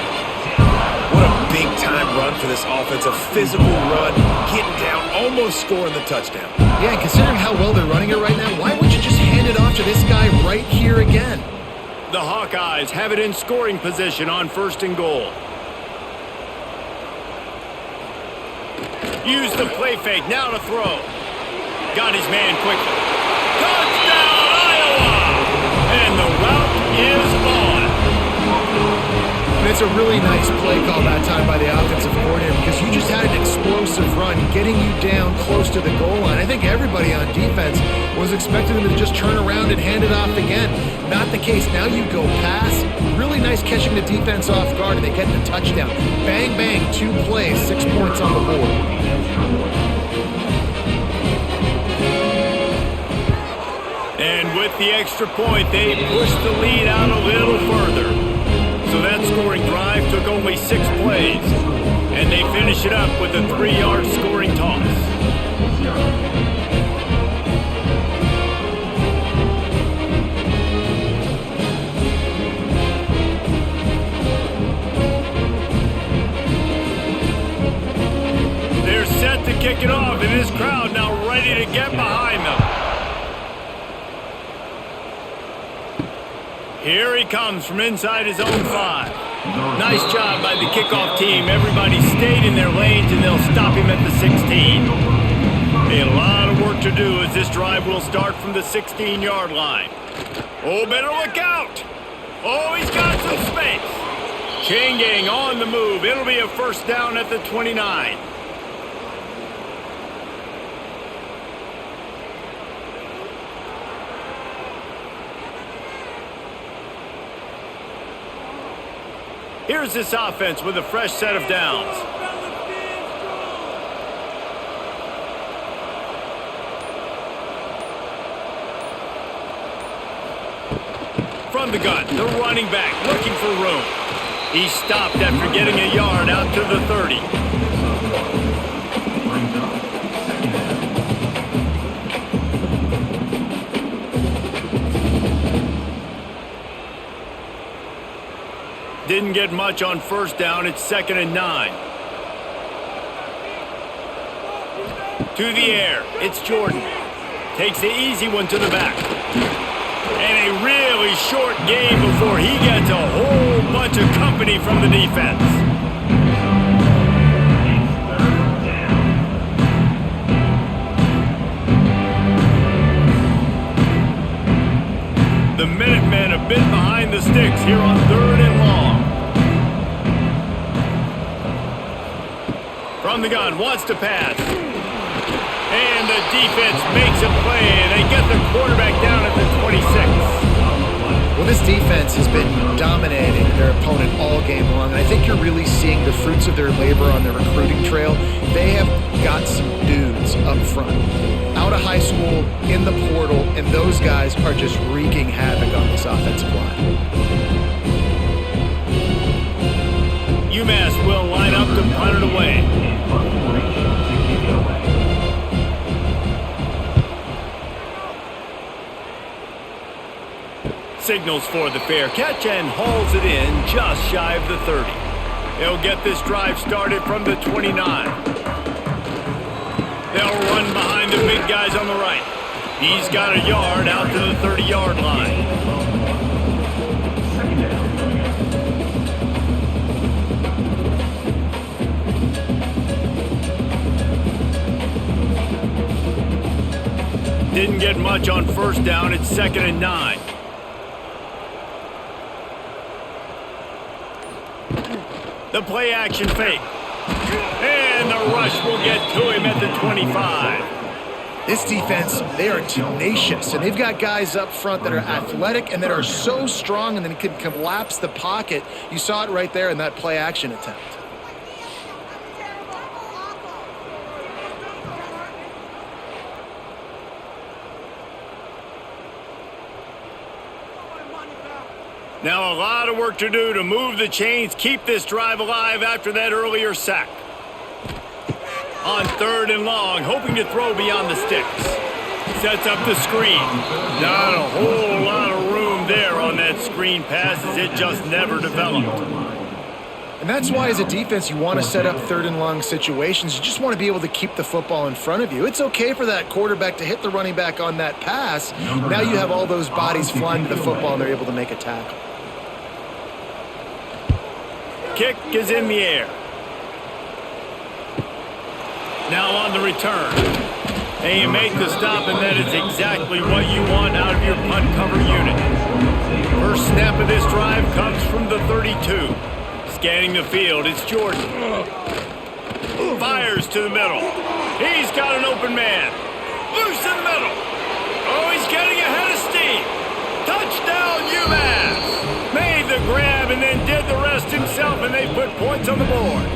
What a big-time run for this offense. A physical run, getting down, almost scoring the touchdown. Yeah, and considering how well they're running it right now, why wouldn't you just hand it off to this guy right here again? The Hawkeyes have it in scoring position on 1st and goal. Use the play fake, now to throw. Got his man quickly. Touchdown, Iowa! And the route is on. And it's a really nice play call that time by the offensive coordinator because you just had an explosive run getting you down close to the goal line. I think everybody on defense was expecting them to just turn around and hand it off again. Not the case. Now you go pass. Really nice catching the defense off guard, and they get the touchdown. Bang, bang, 2 plays, 6 points on the board. And with the extra point, they push the lead out a little further. So that scoring drive took only 6 plays. And they finish it up with a 3-yard scoring toss. They're set to kick it off, and this crowd now ready to get behind them. Here he comes from inside his own 5. Nice job by the kickoff team. Everybody stayed in their lanes, and they'll stop him at the 16. A lot of work to do as this drive will start from the 16-yard line. Oh, better look out. Oh, he's got some space. Chain gang on the move. It'll be a first down at the 29. Here's this offense with a fresh set of downs. From the gun, the running back looking for room. He stopped after getting a yard out to the 30. Didn't get much on first down. It's 2nd and 9. To the air. It's Jordan. Takes the easy one to the back. And a really short game before he gets a whole bunch of company from the defense. The Minutemen a bit behind the sticks here on 3rd and long. From the gun, wants to pass. And the defense makes a play, and they get the quarterback down at the 26. Well, this defense has been dominating their opponent all game long, and I think you're really seeing the fruits of their labor on the recruiting trail. They have got some dudes up front, out of high school, in the portal, and those guys are just wreaking havoc on this offensive line. UMass will line up to punt it away. Signals for the fair catch and hauls it in just shy of the 30. They'll get this drive started from the 29. They'll run behind the big guys on the right. He's got a yard out to the 30-yard line. Didn't get much on first down. It's 2nd and 9. The play action fake. And the rush will get to him at the 25. This defense, they are tenacious, and they've got guys up front that are athletic and that are so strong and then can collapse the pocket. You saw it right there in that play action attempt. Now a lot of work to do to move the chains, keep this drive alive after that earlier sack. On 3rd and long, hoping to throw beyond the sticks. Sets up the screen. Not a whole lot of room there on that screen pass as it just never developed. And that's why as a defense you want to set up 3rd and long situations. You just want to be able to keep the football in front of you. It's okay for that quarterback to hit the running back on that pass. Now you have all those bodies flying to the football and they're able to make a tackle. Kick is in the air. Now on the return. And you make the stop, and that is exactly what you want out of your punt cover unit. First snap of this drive comes from the 32. Scanning the field, it's Jordan. Fires to the middle. He's got an open man. Loose in the middle. Oh, he's getting ahead of steam. Touchdown, UMass. Made the grab and then did the rest himself, and they put points on the board.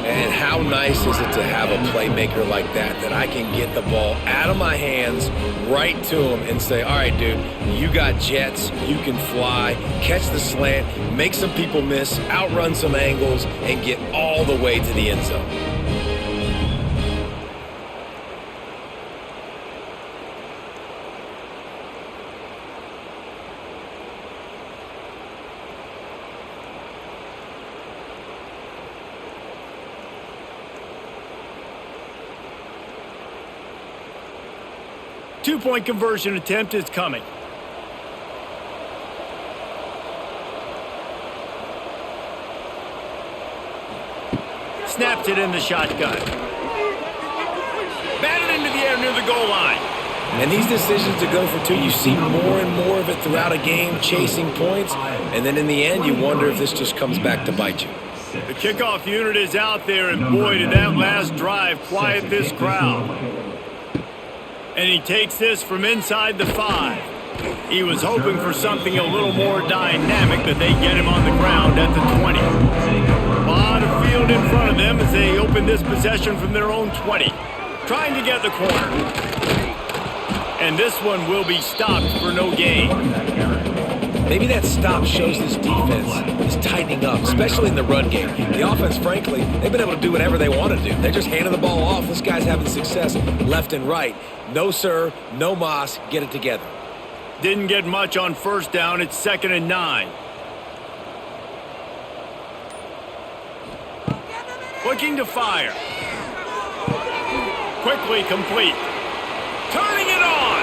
And how nice is it to have a playmaker like that I can get the ball out of my hands right to him and say, all right, dude, you got jets, you can fly, catch the slant, make some people miss, outrun some angles, and get all the way to the end zone. Two-point conversion attempt is coming. Snaps it in the shotgun. Batted into the air near the goal line. And these decisions to go for two, you see more and more of it throughout a game, chasing points. And then in the end, you wonder if this just comes back to bite you. The kickoff unit is out there, and boy, did that last drive quiet this crowd. And he takes this from inside the 5. He was hoping for something a little more dynamic, but they get him on the ground at the 20. A lot of field in front of them as they open this possession from their own 20. Trying to get the corner. And this one will be stopped for no gain. Maybe that stop shows this defense is tightening up, especially in the run game. The offense, frankly, they've been able to do whatever they want to do. They're just handing the ball off. This guy's having success left and right. No, sir. No, Moss. Get it together. Didn't get much on first down. It's 2nd and 9. Looking to fire. Quickly complete. Turning it on.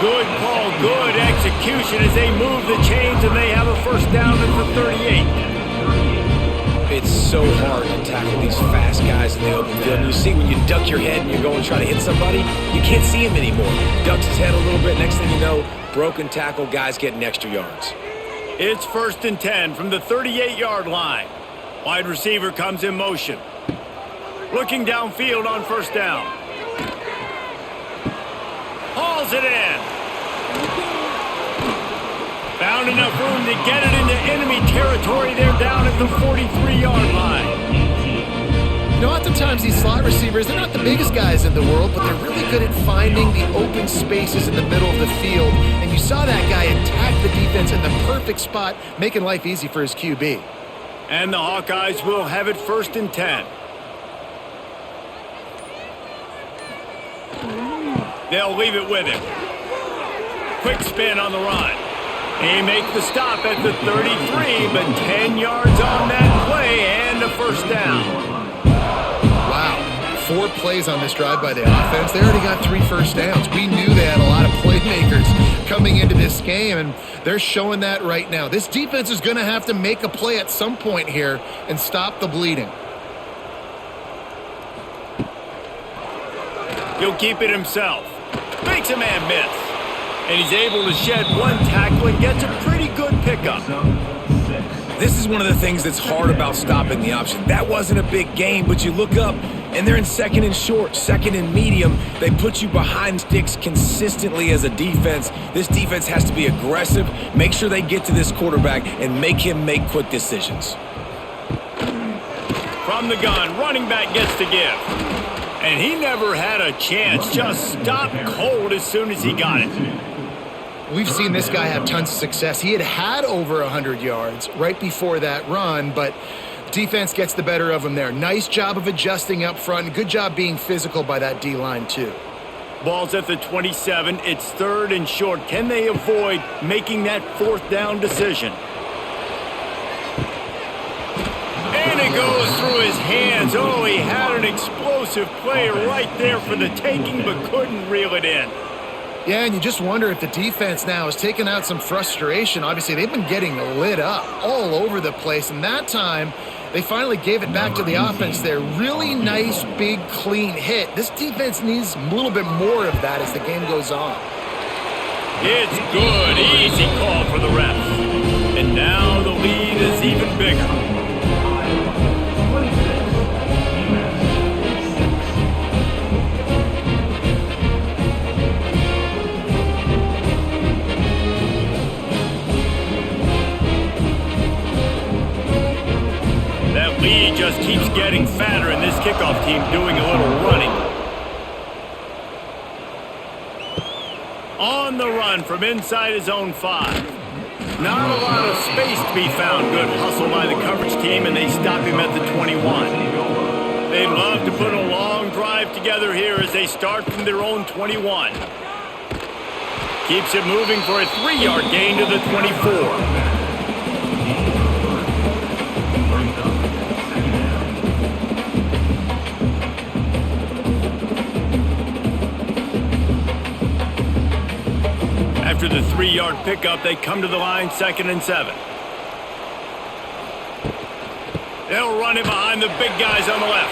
Good call, good execution as they move the chains, and they have a first down at the 38. It's so hard to tackle these fast guys in the open field. And you see when you duck your head and you're going to try to hit somebody, you can't see him anymore. Ducks his head a little bit. Next thing thing you know, broken tackle guys getting extra yards. It's 1st and 10 from the 38-yard line. Wide receiver comes in motion. Looking downfield on 1st down. Hauls it in. Found enough room to get it into enemy territory. They're down at the 43-yard line. You know, oftentimes these slot receivers, they're not the biggest guys in the world, but they're really good at finding the open spaces in the middle of the field. And you saw that guy attack the defense in the perfect spot, making life easy for his QB. And the Hawkeyes will have it 1st and 10. They'll leave it with him. Quick spin on the run. He makes the stop at the 33, but 10 yards on that play and a 1st down. Wow, 4 plays on this drive by the offense. They already got 3 first downs. We knew they had a lot of playmakers coming into this game, and they're showing that right now. This defense is going to have to make a play at some point here and stop the bleeding. He'll keep it himself. Makes a man miss. And he's able to shed 1 tackle and gets a pretty good pickup. This is one of the things that's hard about stopping the option. That wasn't a big gain, but you look up, and they're in 2nd and short, 2nd and medium. They put you behind sticks consistently as a defense. This defense has to be aggressive, make sure they get to this quarterback, and make him make quick decisions. From the gun, running back gets to give. And he never had a chance, just stopped cold as soon as he got it. We've seen this guy have tons of success. He had over 100 yards right before that run, but defense gets the better of him there. Nice job of adjusting up front, and good job being physical by that D-line too. Ball's at the 27. It's 3rd and short. Can they avoid making that 4th down decision? And it goes through his hands. Oh, he had an explosive play right there for the taking, but couldn't reel it in. Yeah, and you just wonder if the defense now is taking out some frustration. Obviously, they've been getting lit up all over the place, and that time they finally gave it back to the offense there. Really nice, big, clean hit. This defense needs a little bit more of that as the game goes on. It's good. Easy call for the refs. And now the lead is even bigger. That lead just keeps getting fatter, and this kickoff team doing a little running. On the run from inside his own 5. Not a lot of space to be found. Good hustle by the coverage team, and they stop him at the 21. They'd love to put a long drive together here as they start from their own 21. Keeps it moving for a 3-yard gain to the 24. After the 3-yard pickup, they come to the line 2nd and 7. They'll run it behind the big guys on the left.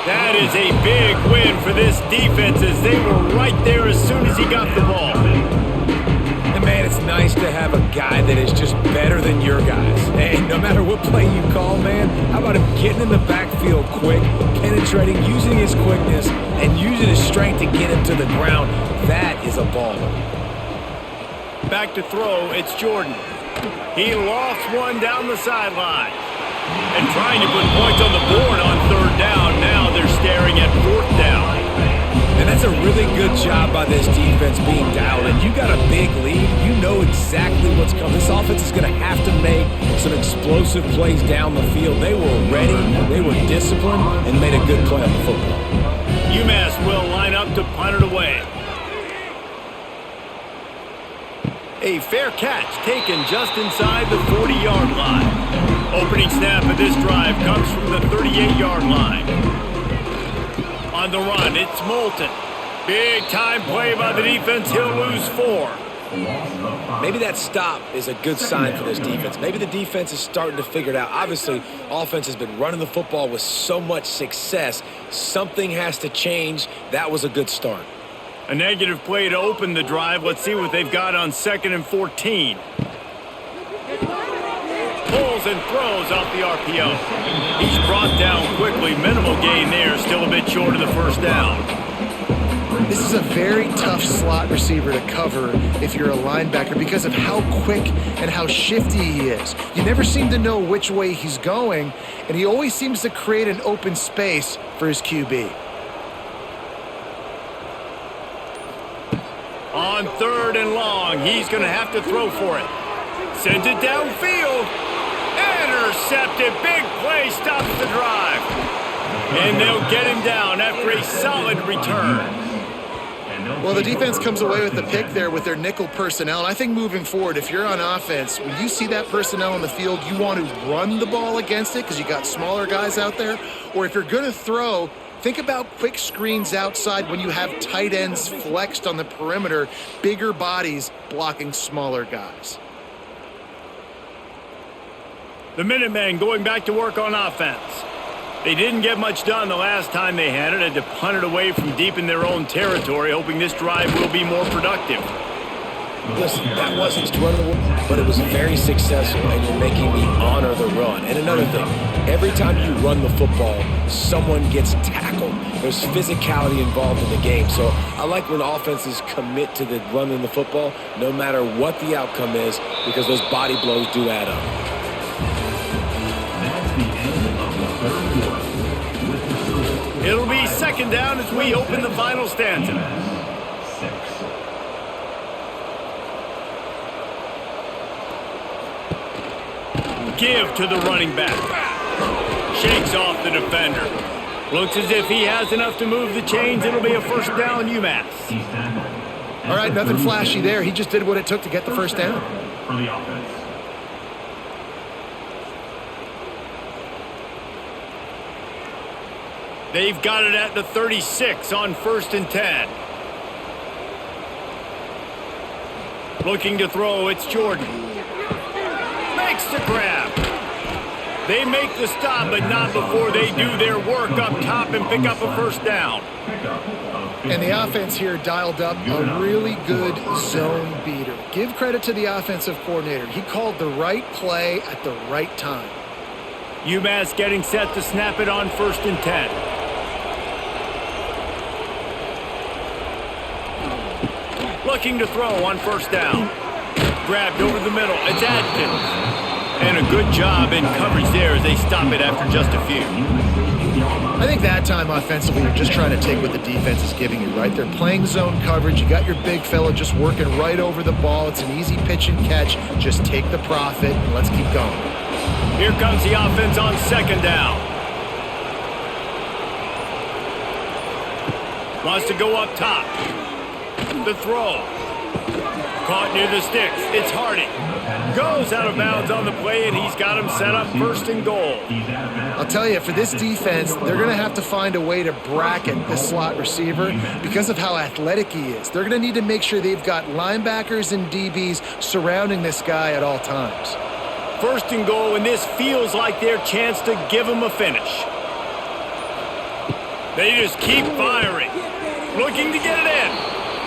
That is a big win for this defense as they were right there as soon as he got the ball. And man, it's nice to have a guy that is just better than your guys. And no matter what play you call, man, how about him getting in the backfield quick, penetrating, using his quickness, and using his strength to get him to the ground. That is a baller. Back to throw, it's Jordan. He lost one down the sideline. And trying to put points on the board on 3rd down. Now they're staring at 4th down. And that's a really good job by this defense being dialed in. You got a big lead. You know exactly what's coming. This offense is going to have to make some explosive plays down the field. They were ready, they were disciplined, and made a good play on the football. UMass will line up to punt it away. A fair catch taken just inside the 40-yard line. Opening snap of this drive comes from the 38-yard line. On the run, it's Moulton. Big time play by the defense. He'll lose 4. Maybe that stop is a good sign for this defense. Maybe the defense is starting to figure it out. Obviously, offense has been running the football with so much success. Something has to change. That was a good start. A negative play to open the drive. Let's see what they've got on 2nd and 14. Pulls and throws off the RPO. He's brought down quickly. Minimal gain there. Still a bit short of the first down. This is a very tough slot receiver to cover if you're a linebacker because of how quick and how shifty he is. You never seem to know which way he's going, and he always seems to create an open space for his QB. On 3rd and long, he's going to have to throw for it. Sends it downfield. Intercepted. Big play stops the drive. And they'll get him down after a solid return. Well, the defense comes away with the pick there with their nickel personnel. And I think moving forward, if you're on offense, when you see that personnel on the field, you want to run the ball against it because you got smaller guys out there. Or if you're going to throw, think about quick screens outside when you have tight ends flexed on the perimeter, bigger bodies blocking smaller guys. The Minutemen going back to work on offense. They didn't get much done the last time they had it. Had to punt it away from deep in their own territory, hoping this drive will be more productive. Listen, that wasn't run the ball, but it was very successful, and you're making me honor the run. And another thing, every time you run the football, someone gets tackled. There's physicality involved in the game. So I like when offenses commit to the running the football, no matter what the outcome is, because those body blows do add up. It'll be 2nd down as we open the final stanza. Give to the running back. Shakes off the defender. Looks as if he has enough to move the chains. It'll be a 1st down, UMass. All right, nothing flashy there. He just did what it took to get the 1st down. For the offense. They've got it at the 36 on 1st and 10. Looking to throw, it's Jordan. Makes the grab. They make the stop, but not before they do their work up top and pick up a 1st down. And the offense here dialed up a really good zone beater. Give credit to the offensive coordinator. He called the right play at the right time. UMass getting set to snap it on 1st and 10. Looking to throw on 1st down. Grabbed over the middle. It's Adkins. And a good job in coverage there as they stop it after just a few. I think that time offensively, you're just trying to take what the defense is giving you, right? They're playing zone coverage. You got your big fella just working right over the ball. It's an easy pitch and catch. Just take the profit and let's keep going. Here comes the offense on 2nd down. Wants to go up top. The throw. Caught near the sticks. It's Harding. Goes out of bounds on the play, and he's got him set up 1st and goal. I'll tell you, for this defense, they're going to have to find a way to bracket this slot receiver because of how athletic he is. They're going to need to make sure they've got linebackers and DBs surrounding this guy at all times. 1st and goal, and this feels like their chance to give him a finish. They just keep firing. Looking to get it in.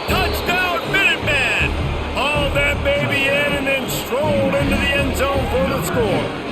Touchdown, Minutemen! Hauled that baby in and then strolled into the end zone for the score.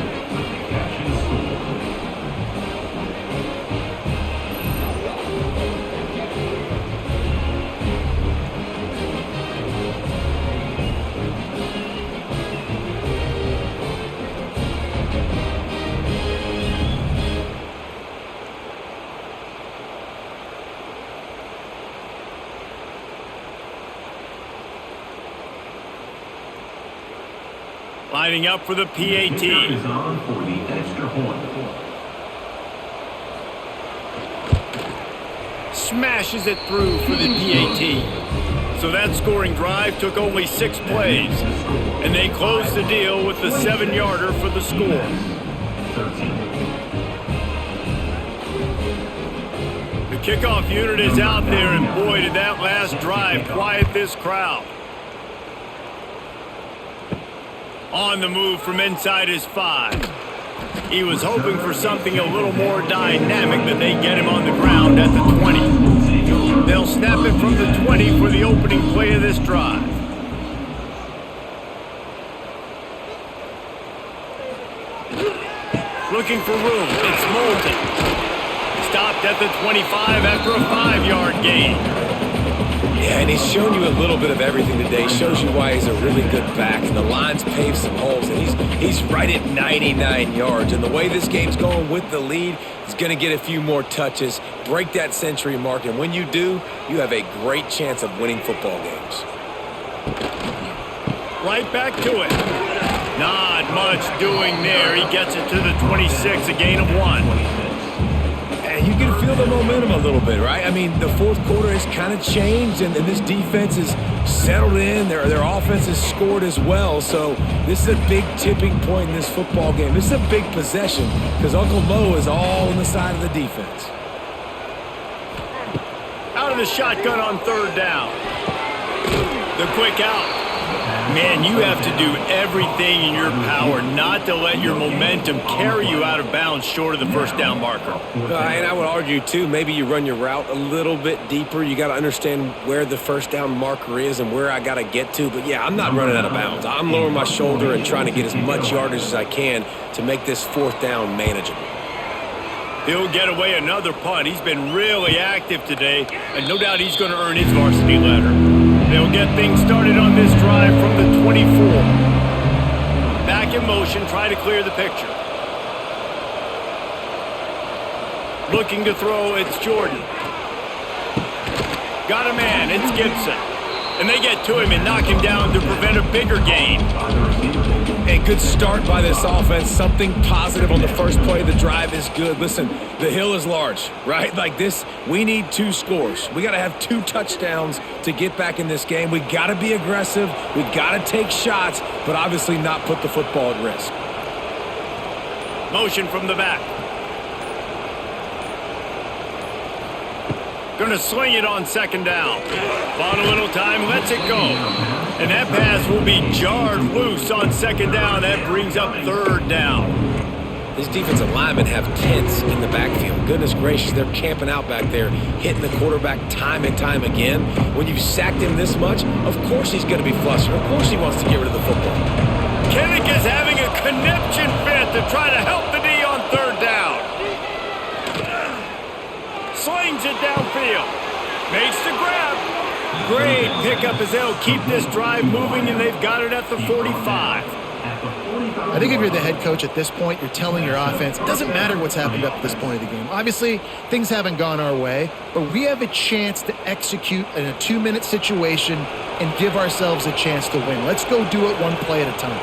Lining up for the PAT. Is on for the extra point. Smashes it through for the PAT. So that scoring drive took only 6 plays. And they closed the deal with the 7-yarder for the score. 13. The kickoff unit is out there, and boy, did that last drive quiet this crowd. On the move from inside his 5. He was hoping for something a little more dynamic, but they get him on the ground at the 20. They'll snap it from the 20 for the opening play of this drive. Looking for room. It's Moulton. Stopped at the 25 after a 5-yard gain. Yeah, and he's shown you a little bit of everything today. Shows you why he's a really good back. And the line's paved some holes. And he's right at 99 yards. And the way this game's going with the lead, he's going to get a few more touches, break that century mark. And when you do, you have a great chance of winning football games. Right back to it. Not much doing there. He gets it to the 26, a gain of 1. And you can feel the momentum a little bit, right? I mean, the fourth quarter has kind of changed, and this defense is settled in. Their offense has scored as well. So this is a big tipping point in this football game. This is a big possession because Uncle Mo is all on the side of the defense. Out of the shotgun on 3rd down. The quick out. Man, you have to do everything in your power not to let your momentum carry you out of bounds short of the first down marker. And I would argue, too, maybe you run your route a little bit deeper. You got to understand where the first down marker is and where I got to get to. But, yeah, I'm not running out of bounds. I'm lowering my shoulder and trying to get as much yardage as I can to make this 4th down manageable. He'll get away another punt. He's been really active today, and no doubt he's going to earn his varsity letter. They'll get things started on this drive from the 24. Back in motion, try to clear the picture. Looking to throw, it's Jordan. Got a man, it's Gibson. And they get to him and knock him down to prevent a bigger gain. A good start by this offense. Something positive on the first play of the drive is good. Listen, the hill is large, right? Like this, we need 2 scores. We got to have 2 touchdowns to get back in this game. We got to be aggressive. We got to take shots, but obviously not put the football at risk. Motion from the back. Going to sling it on 2nd down. Bought a little time, lets it go. And that pass will be jarred loose on 2nd down. That brings up 3rd down. These defensive linemen have tents in the backfield. Goodness gracious, they're camping out back there, hitting the quarterback time and time again. When you've sacked him this much, of course he's going to be flustered. Of course he wants to get rid of the football. Kinnick is having a conniption fit to try to help the D on 3rd down. Slings it downfield. Makes the grab. Great pickup as they'll keep this drive moving, and they've got it at the 45. I think if you're the head coach at this point, you're telling your offense, it doesn't matter what's happened up to this point of the game. Obviously, things haven't gone our way, but we have a chance to execute in a 2-minute situation and give ourselves a chance to win. Let's go do it one play at a time.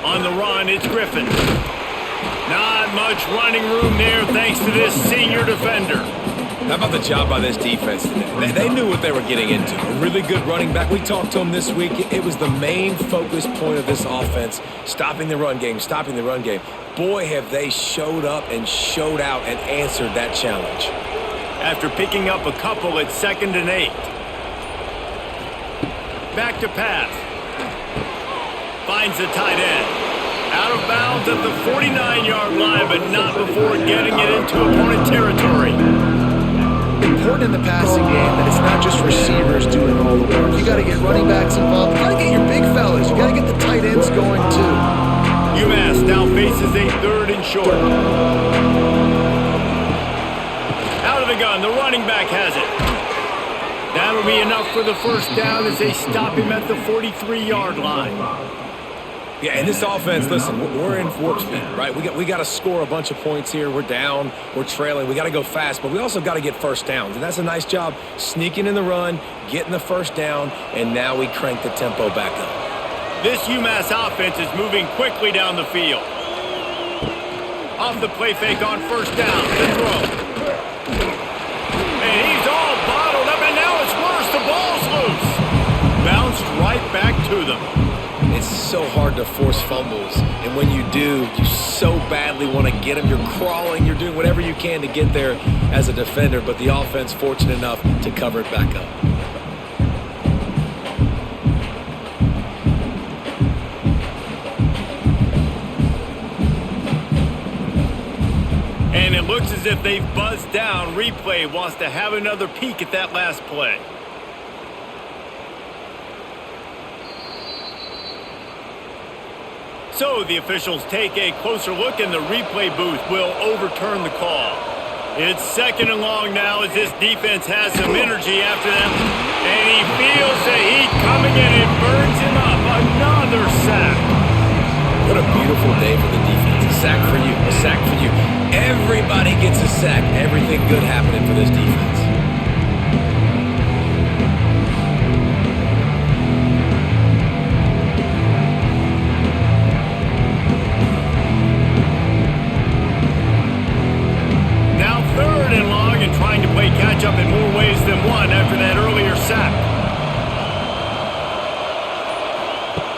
On the run, it's Griffin. Not much running room there thanks to this senior defender. How about the job by this defense today? They knew what they were getting into. A really good running back. We talked to him this week. It was the main focus point of this offense, stopping the run game, stopping the run game. Boy, have they showed up and showed out and answered that challenge. After picking up a couple, it's 2nd and 8. Back to pass. Finds the tight end. Out of bounds at the 49-yard line, but not before getting it into opponent territory. Important in the passing game that it's not just receivers doing all the work. You got to get running backs involved. You got to get your big fellas. You got to get the tight ends going too. UMass now faces a 3rd and short. Out of the gun, the running back has it. That'll be enough for the 1st down as they stop him at the 43-yard line. Yeah, and this offense, listen, we're in warp speed, right? We got to score a bunch of points here. We're down, we're trailing. We got to go fast, but we also got to get 1st downs. And that's a nice job sneaking in the run, getting the 1st down, and now we crank the tempo back up. This UMass offense is moving quickly down the field. Off the play fake on 1st down, the throw. And he's all bottled up, and now it's worse. The ball's loose. Bounced right back to them. It's so hard to force fumbles, and when you do, you so badly want to get them. You're crawling, you're doing whatever you can to get there as a defender, but the offense fortunate enough to cover it back up. And it looks Looks as if they've buzzed down. Replay wants to have another peek at that last play. So the officials take a closer look, and the replay booth will overturn the call. It's 2nd and long now as this defense has some energy after them. And he feels the heat coming in. It burns him up. Another sack. What a beautiful day for the defense. A sack for you. A sack for you. Everybody gets a sack. Everything good happening for this defense. Trying to play catch-up in more ways than one after that earlier sack.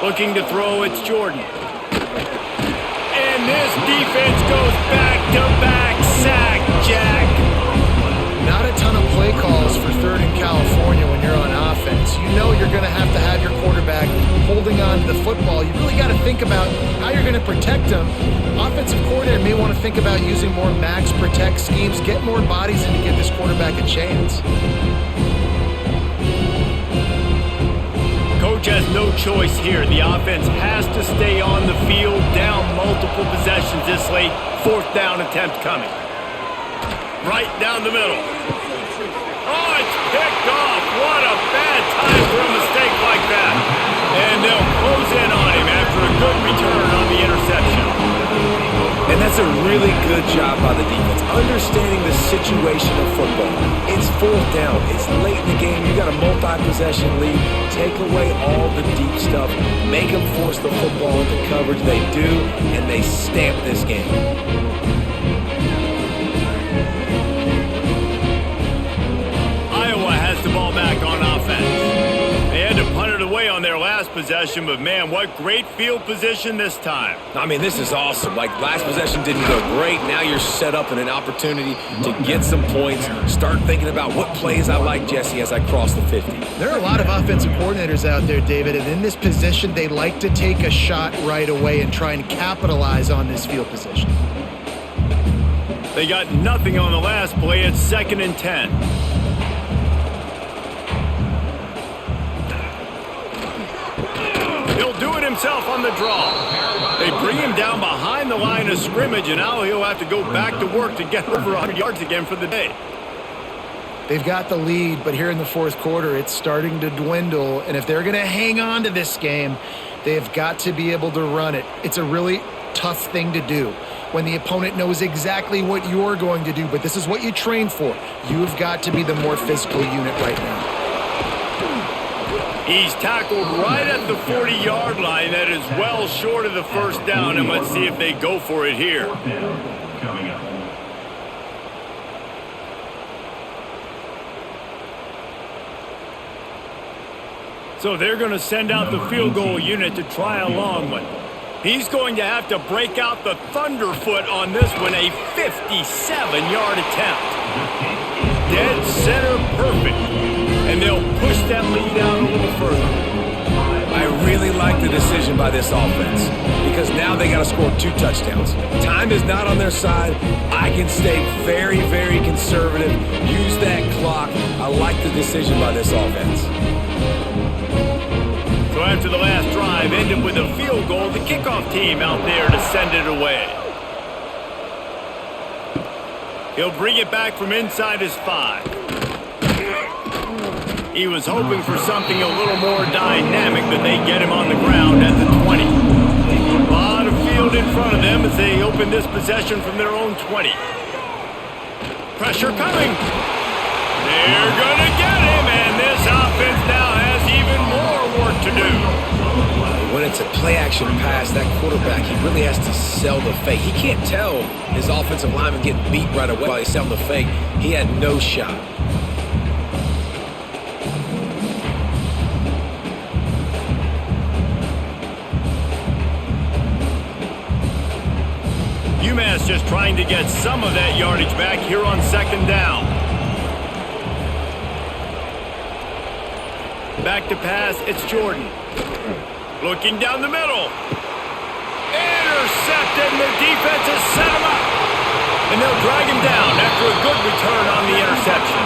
Looking to throw, it's Jordan. And this defense goes back-to-back sack, Jack. Not a ton of play calls for 3rd and California when you're on offense. You know you're going to have your quarterback holding on to the football. You really got to think about how you're going to protect him. Offensive coordinator may want to think about using more max protect schemes, get more bodies in to give this quarterback a chance. Coach has no choice here. The offense has to stay on the field, down multiple possessions this late. 4th down attempt coming. Right down the middle. Oh, it's picked off. What a bad time for a mistake like that. And they'll close in on him after a good return on the interception. And that's a really good job by the defense, understanding the situation of football. It's 4th down. It's late in the game. You got a multi-possession lead. Take away all the deep stuff. Make them force the football into coverage. They do, and they stamp this game. Iowa has the ball back on offense. They had to punt it away on their last possession, but man, what great field position this time. I mean, this is awesome. Like, last possession didn't go great. Now you're set up in an opportunity to get some points. Start thinking about what plays I like, Jesse, as I cross the 50. There are a lot of offensive coordinators out there, David, and in this position, they like to take a shot right away and try and capitalize on this field position. They got nothing on the last play. It's 2nd and 10. He'll do it himself on the draw. They bring him down behind the line of scrimmage, and now he'll have to go back to work to get over 100 yards again for the day. They've got the lead, but here in the 4th quarter, it's starting to dwindle, and if they're going to hang on to this game, they've got to be able to run it. It's a really tough thing to do when the opponent knows exactly what you're going to do, but this is what you train for. You've got to be the more physical unit right now. He's tackled right at the 40-yard line. That is well short of the 1st down, and let's see if they go for it here. 4th down coming up. So they're going to send out the field goal unit to try a long one. He's going to have to break out the thunderfoot on this one, a 57-yard attempt. Dead center perfect. And they'll push that lead out a little further. I really like the decision by this offense because now they got to score 2 touchdowns. Time is not on their side. I can stay very, very conservative. Use that clock. I like the decision by this offense. So after the last drive ended with a field goal, the kickoff team out there to send it away. He'll bring it back from inside his 5. He was hoping for something a little more dynamic, but they get him on the ground at the 20. A lot of field in front of them as they open this possession from their own 20. Pressure coming. They're going to get him, and this offense now has even more work to do. When it's a play-action pass, that quarterback, he really has to sell the fake. He can't tell his offensive lineman getting beat right away while he's selling the fake. He had no shot. UMass just trying to get some of that yardage back here on 2nd down. Back to pass, it's Jordan. Looking down the middle. Intercepted, and the defense has set him up. And they'll drag him down after a good return on the interception.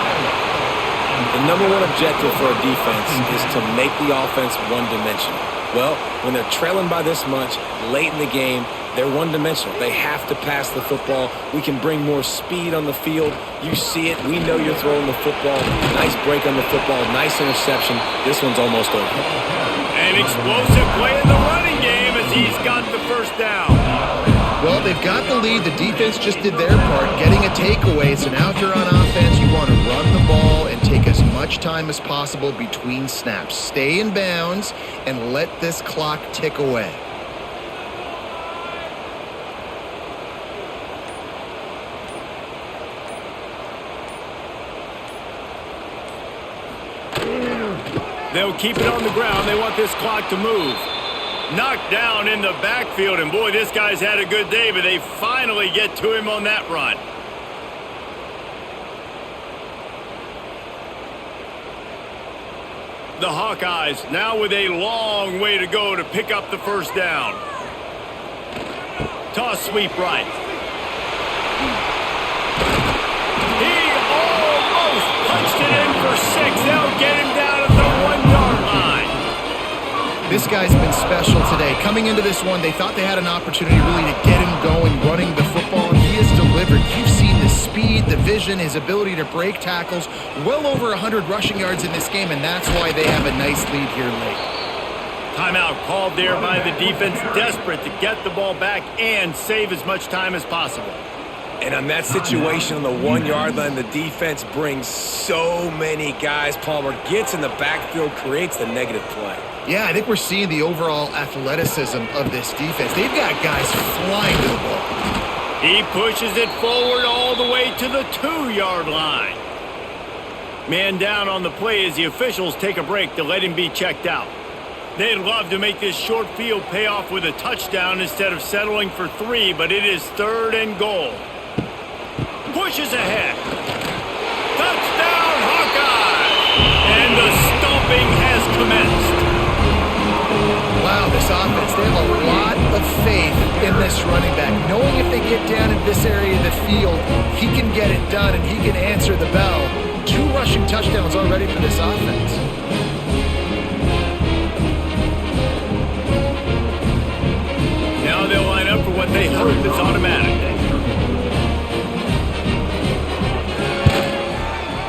The number one objective for a defense is to make the offense one-dimensional. Well, when they're trailing by this much late in the game, they're one-dimensional. They have to pass the football. We can bring more speed on the field. You see it. We know you're throwing the football. Nice break on the football. Nice interception. This one's almost over. An explosive play in the running game as he's got the first down. Well, they've got the lead. The defense just did their part, getting a takeaway. So now if you're on offense, you want to run the ball and take as much time as possible between snaps. Stay in bounds and let this clock tick away. They'll keep it on the ground. They want this clock to move. Knocked down in the backfield, and boy, this guy's had a good day, but they finally get to him on that run. The Hawkeyes now with a long way to go to pick up the first down. Toss sweep right. He almost punched it in for 6. They'll get him down at the 1-yard line. This guy's been special today. Coming into this one, they thought they had an opportunity really to get him going, running the football, and he has delivered. You've seen the speed, the vision, his ability to break tackles, well over 100 rushing yards in this game, and that's why they have a nice lead here late. Timeout called there by the defense, desperate to get the ball back and save as much time as possible. And on that situation on the 1-yard line, the defense brings so many guys. Palmer gets in the backfield, creates the negative play. Yeah, I think we're seeing the overall athleticism of this defense. They've got guys flying to the ball. He pushes it forward all the way to the 2-yard line. Man down on the play as the officials take a break to let him be checked out. They'd love to make this short field pay off with a touchdown instead of settling for 3, but it is 3rd and goal. Pushes ahead. Touchdown, Hawkeyes! And the stomping has commenced. Wow, this offense, they have a lot of faith in this running back. Knowing if they get down in this area of the field, he can get it done and he can answer the bell. 2 rushing touchdowns already for this offense. Now they'll line up for what they hope is automatic.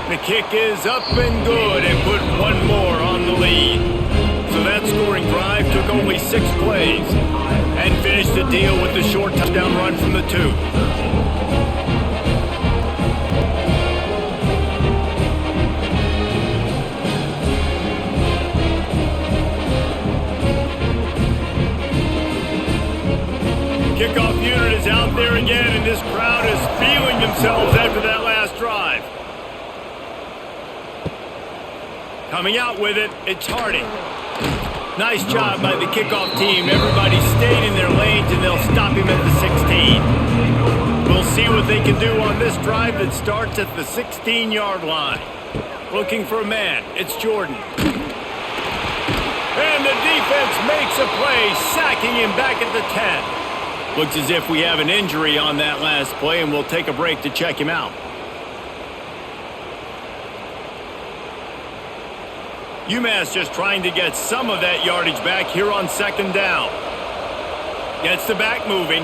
The kick is up and good and put 1 more on the lead. So that scoring drive took only 6 plays and finished the deal with the short touchdown run from the 2. Kickoff unit is out there again, and this crowd is feeling themselves after that last drive. Coming out with it, it's Harding. Nice job by the kickoff team. Everybody stayed in their lanes, and they'll stop him at the 16. We'll see what they can do on this drive that starts at the 16-yard line. Looking for a man. It's Jordan. And the defense makes a play, sacking him back at the 10. Looks as if we have an injury on that last play, and we'll take a break to check him out. UMass just trying to get some of that yardage back here on 2nd down. Gets the back moving.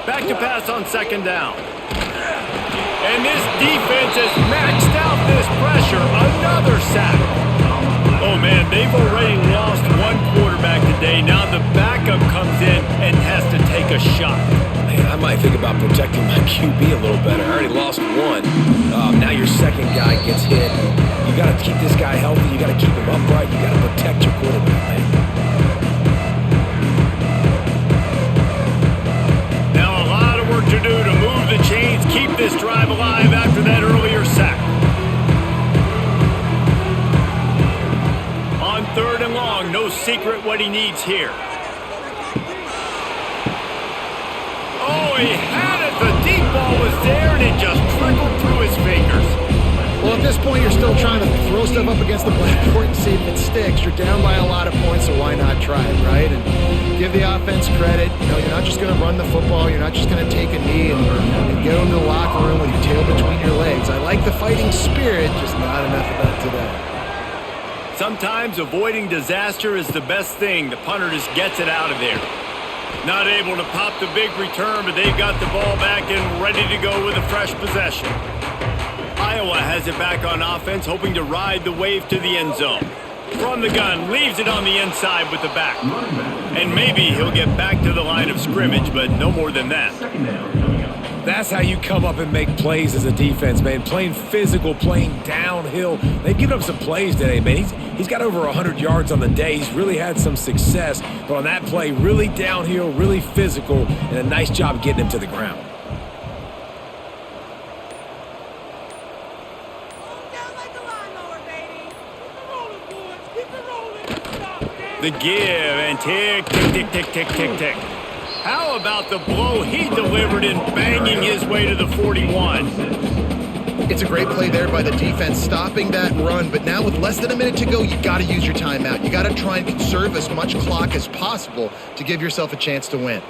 Back to pass on 2nd down. And this defense has maxed out this pressure. Another sack. Oh, man, they've already lost 1 quarterback today. Now the backup comes in and has to take a shot. Man, I might think about protecting my QB a little better. I already lost 1. Now your second guy gets hit. You got to keep this guy healthy. You got to keep him upright. You got to protect your quarterback, man. Now a lot of work to do to move the chains, keep this drive alive after that earlier sack. On 3rd and long, no secret what he needs here. Oh, he had it. The deep ball was there, and it just trickled through his fingers. Well, Well, at this point, you're still trying to throw stuff up against the blackboard and see if it sticks. You're down by a lot of points, so why not try it, right? And give the offense credit. You know, you're not just going to run the football. You're not just going to take a knee and go into the locker room with your tail between your legs. I like the fighting spirit, just not enough of that today. Sometimes avoiding disaster is the best thing. The punter just gets it out of there. Not able to pop the big return, but they've got the ball back and ready to go with a fresh possession. Iowa has it back on offense, hoping to ride the wave to the end zone. From the gun, leaves it on the inside with the back. And maybe he'll get back to the line of scrimmage, but no more than that. That's how you come up and make plays as a defense, man. Playing physical, playing downhill. They've given up some plays today, man. He's got over 100 yards on the day. He's really had some success. But on that play, really downhill, really physical, and a nice job getting him to the ground. The give and tick, tick, tick, tick, tick, tick, tick. How about the blow he delivered in banging his way to the 41? It's a great play there by the defense, stopping that run. But now with less than a minute to go, you got to use your timeout. You got to try and conserve as much clock as possible to give yourself a chance to win.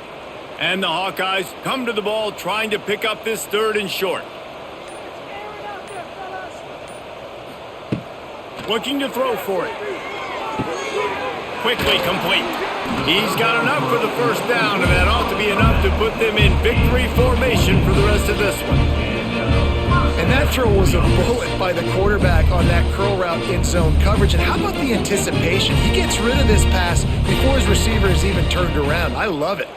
And the Hawkeyes come to the ball, trying to pick up this 3rd and short. Looking to throw for it. Quickly complete. He's got enough for the first down, and that ought to be enough to put them in victory formation for the rest of this one. And that throw was a bullet by the quarterback on that curl route in zone coverage. And how about the anticipation? He gets rid of this pass before his receiver is even turned around. I love it.